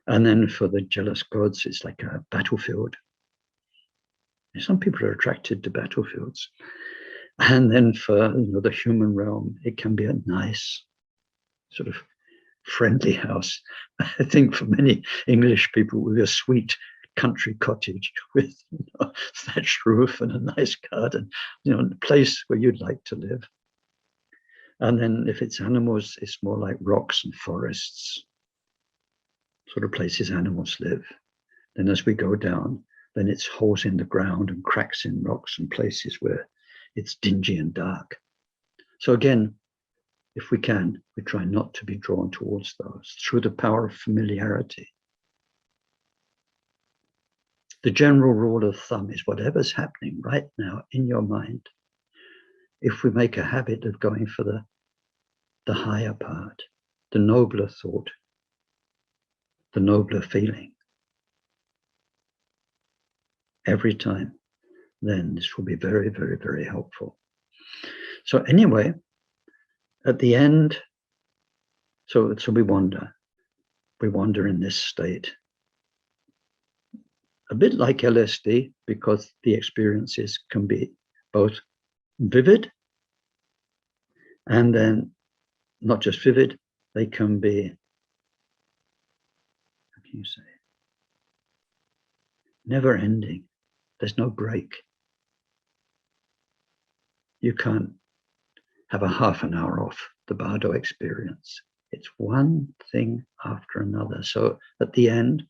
B: And then for the jealous gods, it's like a battlefield. And some people are attracted to battlefields. And then for the human realm, it can be a nice, sort of friendly house. I think for many English people, with a sweet country cottage with a thatched roof and a nice garden, a place where you'd like to live. And then if it's animals, it's more like rocks and forests, sort of places animals live. Then as we go down, then it's holes in the ground and cracks in rocks and places where it's dingy and dark. So again, if we can, we try not to be drawn towards those through the power of familiarity. The general rule of thumb is whatever's happening right now in your mind, if we make a habit of going for the higher part, the nobler thought, the nobler feeling, every time, then this will be very, very, very helpful. So anyway, at the end, so we wander in this state. A bit like LSD, because the experiences can be both vivid and then not just vivid, they can be, how can you say, never ending. There's no break. You can't
A: have a half an hour off the bardo experience. It's one thing after another. So at the end,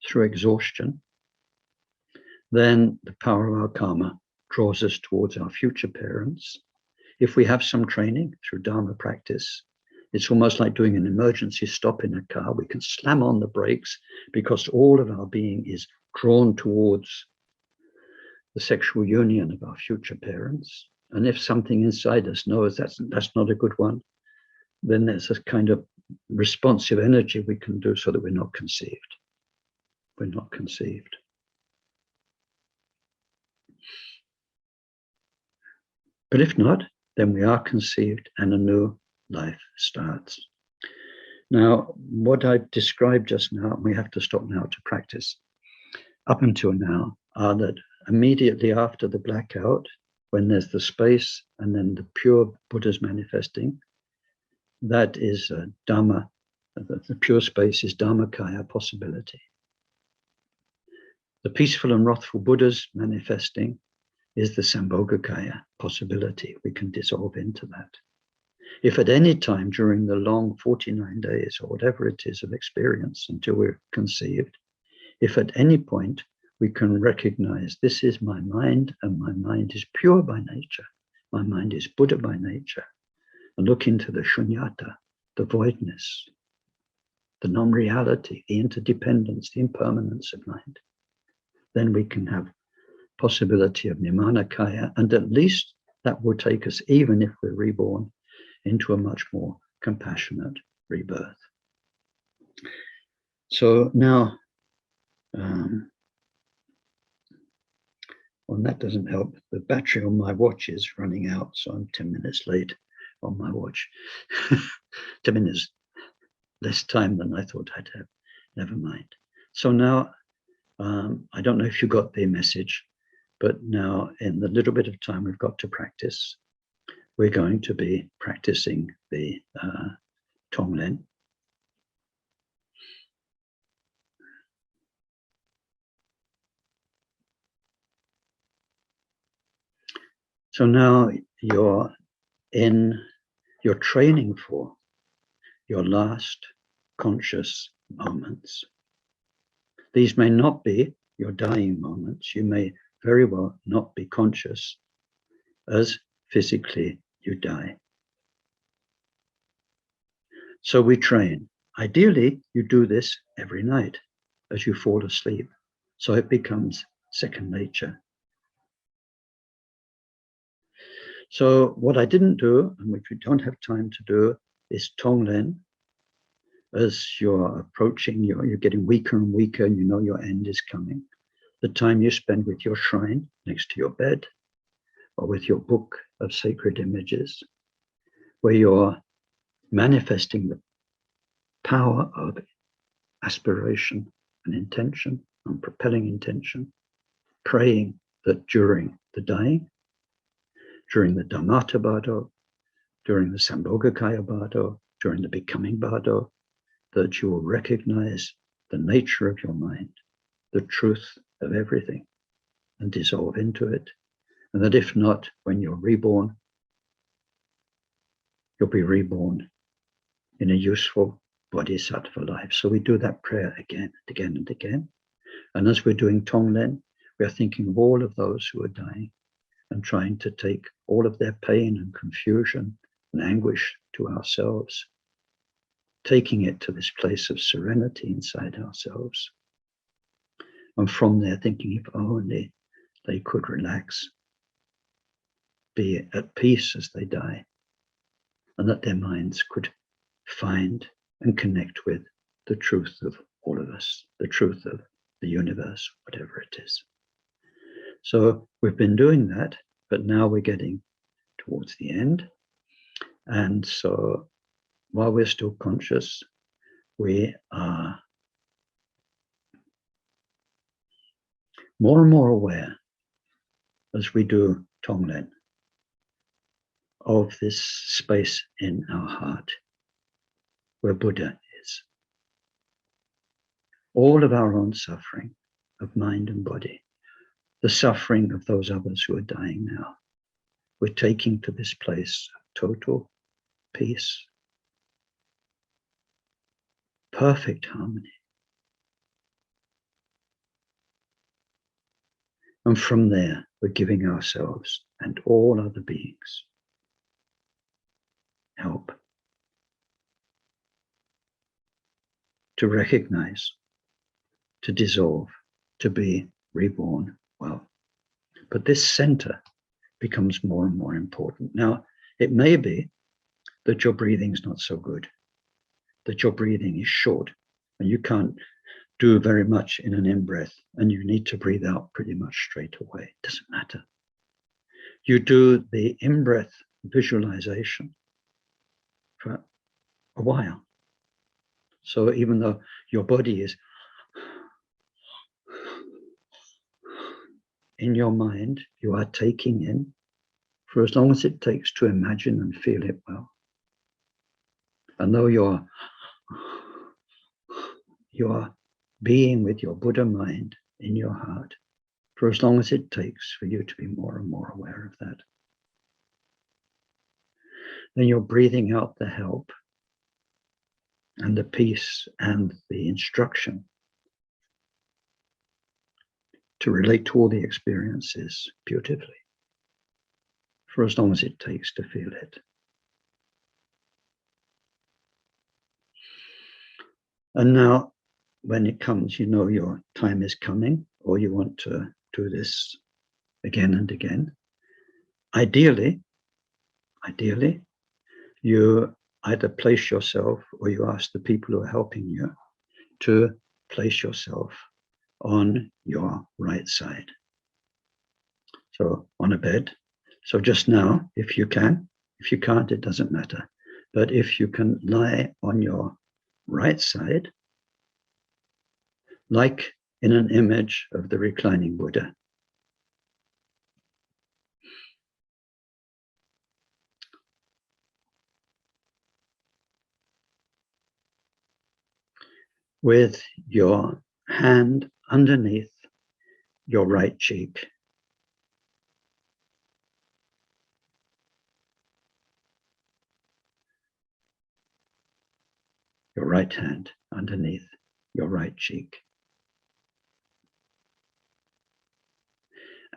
A: through exhaustion, then the power of our karma draws us towards our future parents. If we have some training through Dharma practice, it's almost like doing an emergency stop in a car. We can slam on the brakes because all of our being is drawn towards the sexual union of our future parents. And if something inside us knows that's not a good one, then there's a kind of responsive energy we can do so that we're not conceived. We're not conceived. But if not, then we are conceived and a new life starts. Now, what I've described just now, and we have to stop now to practice, up until now, are that immediately after the blackout, when there's the space and then the pure Buddha's manifesting, that is Dhamma, the pure space is Dhammakaya, possibility. The peaceful and wrathful Buddha's manifesting is the Sambhogakaya, possibility. We can dissolve into that. If at any time during the long 49 days or whatever it is of experience until we're conceived, if at any point we can recognize this is my mind and my mind is pure by nature, my mind is Buddha by nature, and look into the shunyata, the voidness, the non-reality, the interdependence, the impermanence of mind, then we can have possibility of Nimanakaya, and at least that will take us, even if we're reborn, into a much more compassionate rebirth. So now, well, that doesn't help. The battery on my watch is running out, so I'm 10 minutes late on my watch. 10 minutes less time than I thought I'd have. Never mind. So now, I don't know if you got the message, but now in the little bit of time we've got to practice, we're going to be practicing the Tonglen. So now you're training for your last conscious moments. These may not be your dying moments. You may very well not be conscious as physically you die. So we train. Ideally, you do this every night as you fall asleep. So it becomes second nature. So what I didn't do, and which we don't have time to do, is Tonglen. As you're approaching, you're getting weaker and weaker, and you know your end is coming. The time you spend with your shrine next to your bed, or with your book of sacred images, where you're manifesting the power of aspiration and intention and propelling intention, praying that during the dying, during the dharmata bardo, during the Sambhogakaya bardo, during the becoming bardo, that you will recognize the nature of your mind, the truth of everything, and dissolve into it. And that if not, when you're reborn, you'll be reborn in a useful bodhisattva life. So we do that prayer again and again and again. And as we're doing Tonglen, we are thinking of all of those who are dying and trying to take all of their pain and confusion and anguish to ourselves, taking it to this place of serenity inside ourselves. And from there thinking if only they could relax, be at peace as they die, and that their minds could find and connect with the truth of all of us, the truth of the universe, whatever it is. So we've been doing that, but now we're getting towards the end. And so while we're still conscious, we are more and more aware as we do Tonglen of this space in our heart where Buddha is. All of our own suffering of mind and body, the suffering of those others who are dying now, we're taking to this place total peace, perfect harmony. And from there, we're giving ourselves and all other beings help to recognize, to dissolve, to be reborn well. But this center becomes more and more important. Now, it may be that your breathing's not so good, that your breathing is short, and you can't do very much in an in-breath, and you need to breathe out pretty much straight away. It doesn't matter. You do the in-breath visualization for a while. So even though your body is in your mind, you are taking in for as long as it takes to imagine and feel it well. And though you are being with your Buddha mind in your heart for as long as it takes for you to be more and more aware of that. Then you're breathing out the help and the peace and the instruction to relate to all the experiences beautifully for as long as it takes to feel it. And now, when it comes, you know your time is coming, or you want to do this again and again. Ideally, you either place yourself or you ask the people who are helping you to place yourself on your right side. So on a bed. So just now, if you can, if you can't, it doesn't matter. But if you can lie on your right side, like in an image of the reclining Buddha. With your hand underneath your right cheek. Your right hand underneath your right cheek.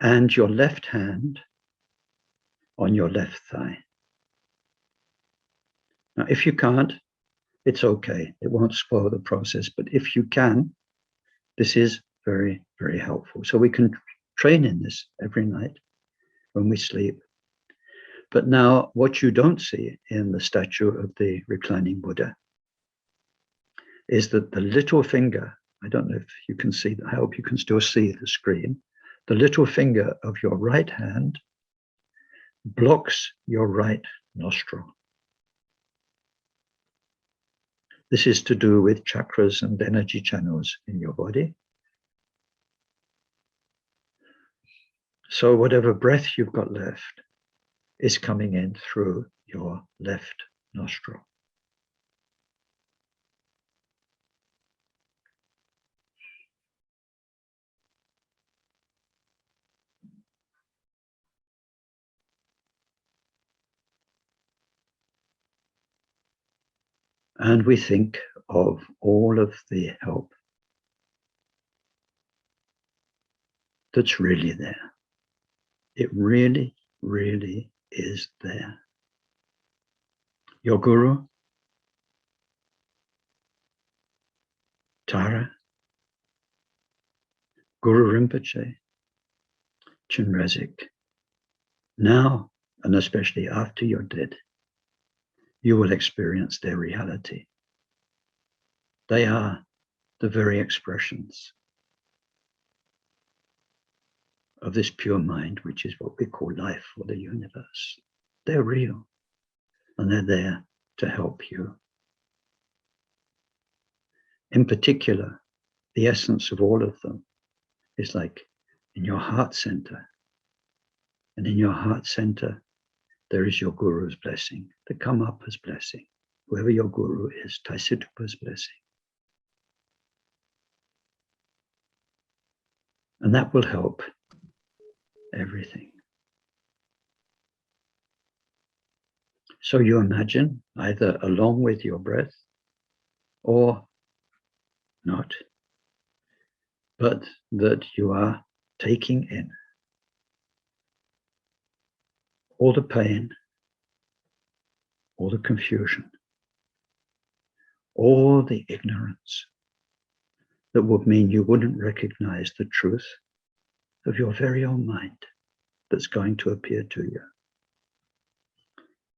A: And your left hand on your left thigh. Now, if you can't, it's okay. It won't spoil the process. But if you can, this is very, very helpful. So we can train in this every night when we sleep. But now what you don't see in the statue of the reclining Buddha is that the little finger, I don't know if you can see, I hope you can still see the screen, the little finger of your right hand blocks your right nostril. This is to do with chakras and energy channels in your body. So whatever breath you've got left is coming in through your left nostril. And we think of all of the help that's really there. It really, really is there. Your guru, Tara, Guru Rinpoche, Chinrezig. Now, and especially after you're dead, you will experience their reality. They are the very expressions of this pure mind, which is what we call life or the universe. They're real, and they're there to help you. In particular, the essence of all of them is like in your heart center. And in your heart center, there is your guru's blessing, the Karmapa's blessing, whoever your guru is, Taisitupa's blessing. And that will help everything. So you imagine, either along with your breath or not, but that you are taking in all the pain, all the confusion, all the ignorance that would mean you wouldn't recognize the truth of your very own mind that's going to appear to you.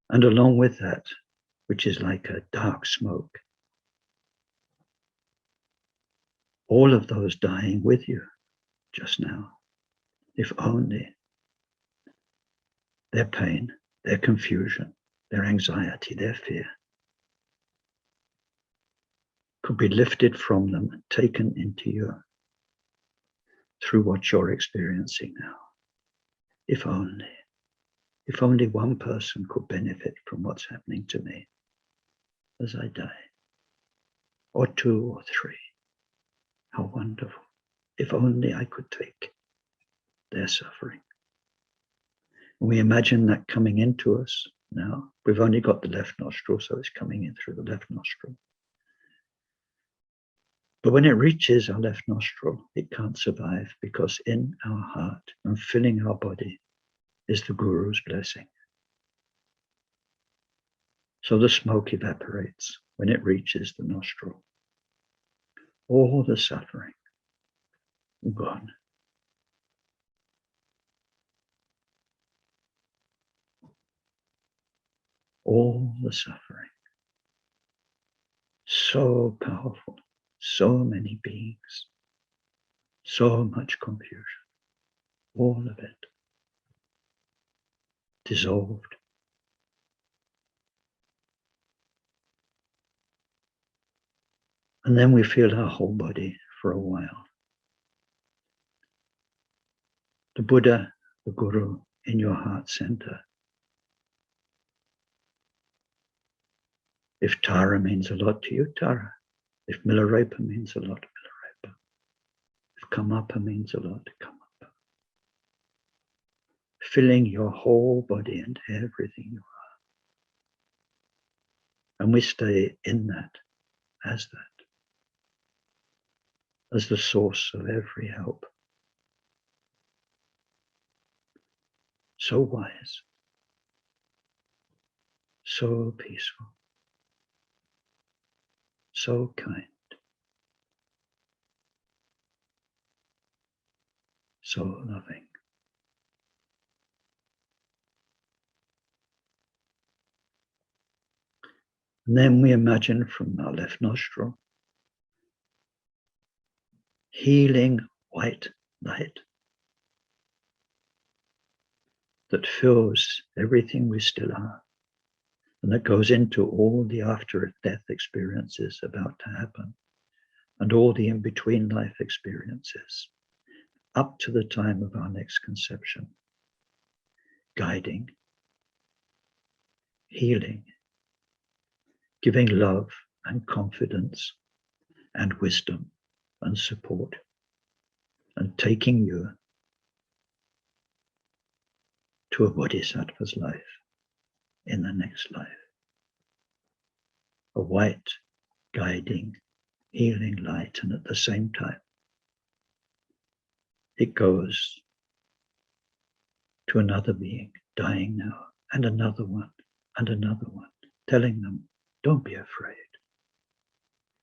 A: And along with that, which is like a dark smoke, all of those dying with you just now, if only their pain, their confusion, their anxiety, their fear could be lifted from them and taken into you through what you're experiencing now. If only one person could benefit from what's happening to me as I die, or two or three. How wonderful. If only I could take their suffering. And we imagine that coming into us now. We've only got the left nostril, so it's coming in through the left nostril. But when it reaches our left nostril, it can't survive, because in our heart and filling our body is the Guru's blessing. So the smoke evaporates when it reaches the nostril. All the suffering gone. All the suffering. So powerful. So many beings. So much confusion. All of it dissolved. And then we feel our whole body for a while. The Buddha, the Guru in your heart center. If Tara means a lot to you, Tara. If Milarepa means a lot, Milarepa. If Kamapa means a lot, Kamapa. Filling your whole body and everything you are. And we stay in that, as the source of every help. So wise, so peaceful, so kind, so loving. And then we imagine from our left nostril, healing white light that fills everything we still are, and that goes into all the after-death experiences about to happen, and all the in-between life experiences, up to the time of our next conception, guiding, healing, giving love and confidence and wisdom and support, and taking you to a bodhisattva's life in the next life. A white, guiding, healing light, and at the same time, it goes to another being dying now, and another one, telling them, don't be afraid.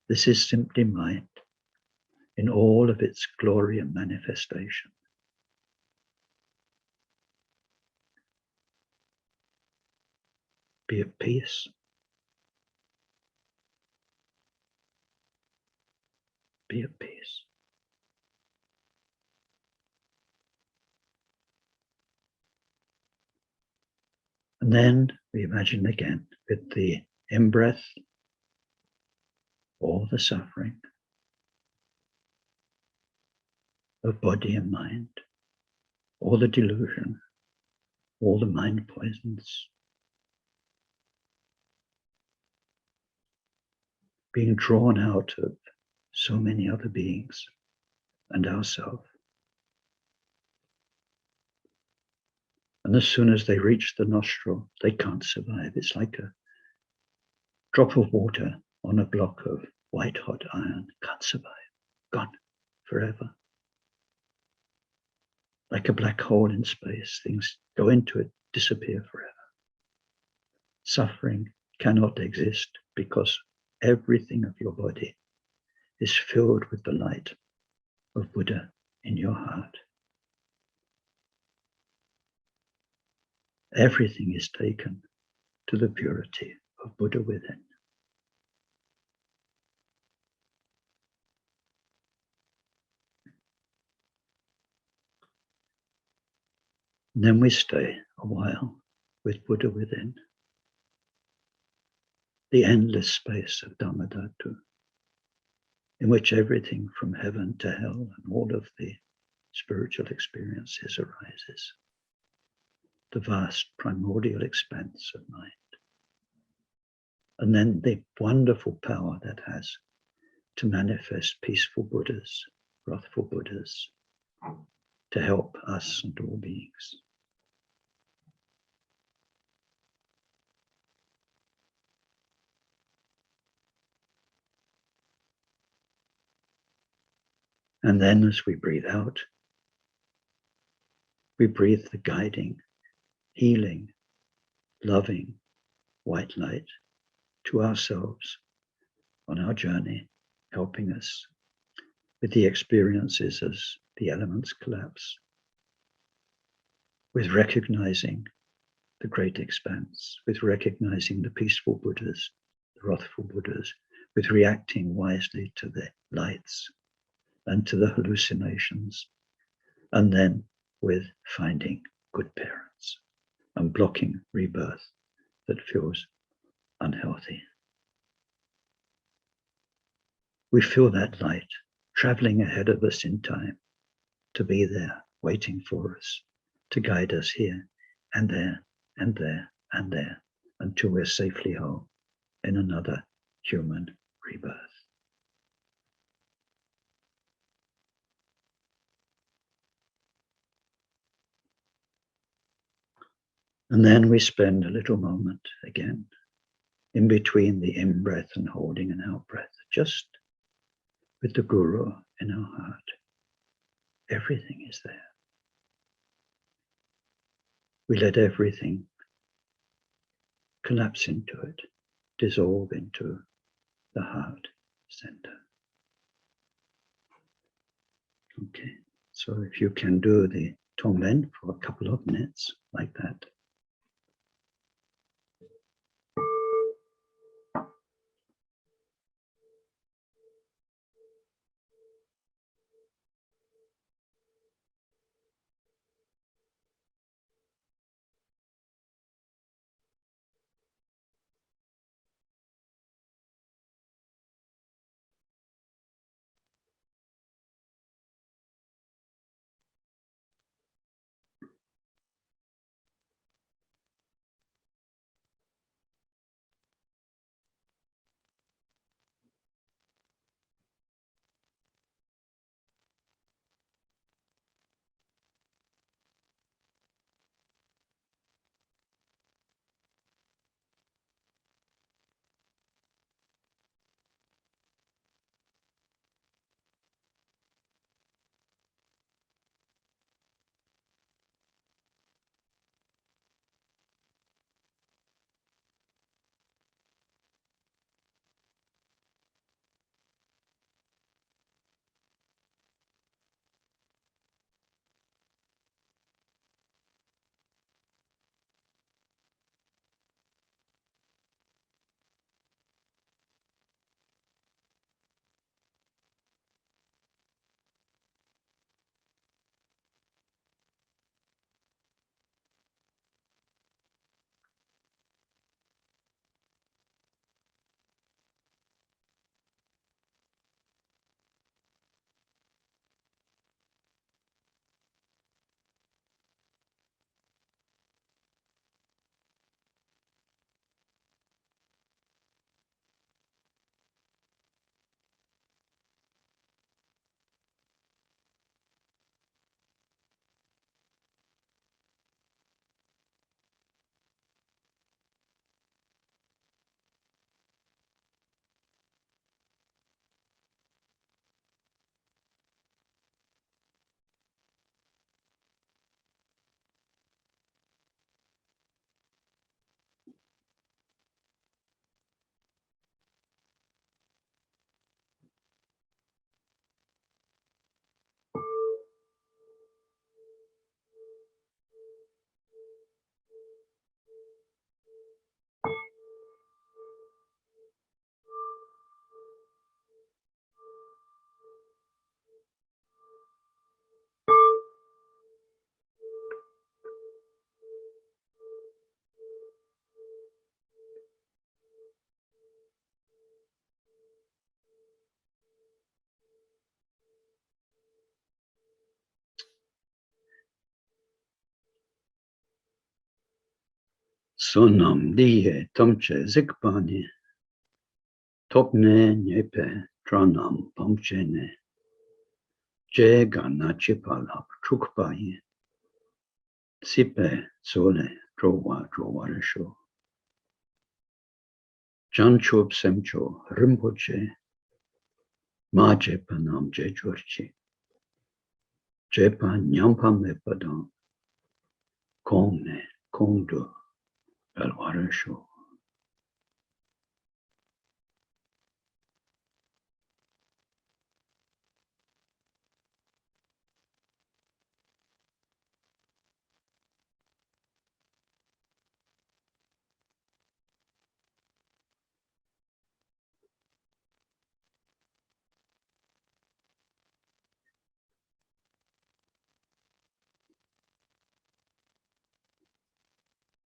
A: This is simply mind in all of its glory and manifestation. Be at peace. Be at peace. And then we imagine again with the in-breath, all the suffering of body and mind, all the delusion, all the mind poisons, being drawn out of so many other beings and ourselves. And as soon as they reach the nostril, they can't survive. It's like a drop of water on a block of white hot iron. Can't survive. Gone forever. Like a black hole in space, things go into it, disappear forever. Suffering cannot exist because everything of your body is filled with the light of Buddha in your heart. Everything is taken to the purity of Buddha within. And then we stay a while with Buddha within. The endless space of dharmata, in which everything from heaven to hell and all of the spiritual experiences arises. The vast primordial expanse of mind. And then the wonderful power that has to manifest peaceful Buddhas, wrathful Buddhas, to help us and all beings. And then as we breathe out, we breathe the guiding, healing, loving white light to ourselves on our journey, helping us with the experiences as the elements collapse, with recognizing the great expanse, with recognizing the peaceful Buddhas, the wrathful Buddhas, with reacting wisely to the lights and to the hallucinations, and then with finding good parents and blocking rebirth that feels unhealthy. We feel that light traveling ahead of us in time to be there, waiting for us, to guide us here and there and there and there until we're safely home in another human rebirth. And then we spend a little moment again in between the in-breath and holding and out-breath, just with the Guru in our heart. Everything is there. We let everything collapse into it, dissolve into the heart center. Okay, so if you can do the Tonglen for a couple of minutes like that.
B: Sonam diye tamche zikpani. Topne nyepe tranam pamchene. Je gana chipalap chukpaye. Sipe sole drowa resho. Janchob semcho rimpoche. Maje panam je jorchi. Jepa nyampa me padam. Kongne kongdo alwaresho.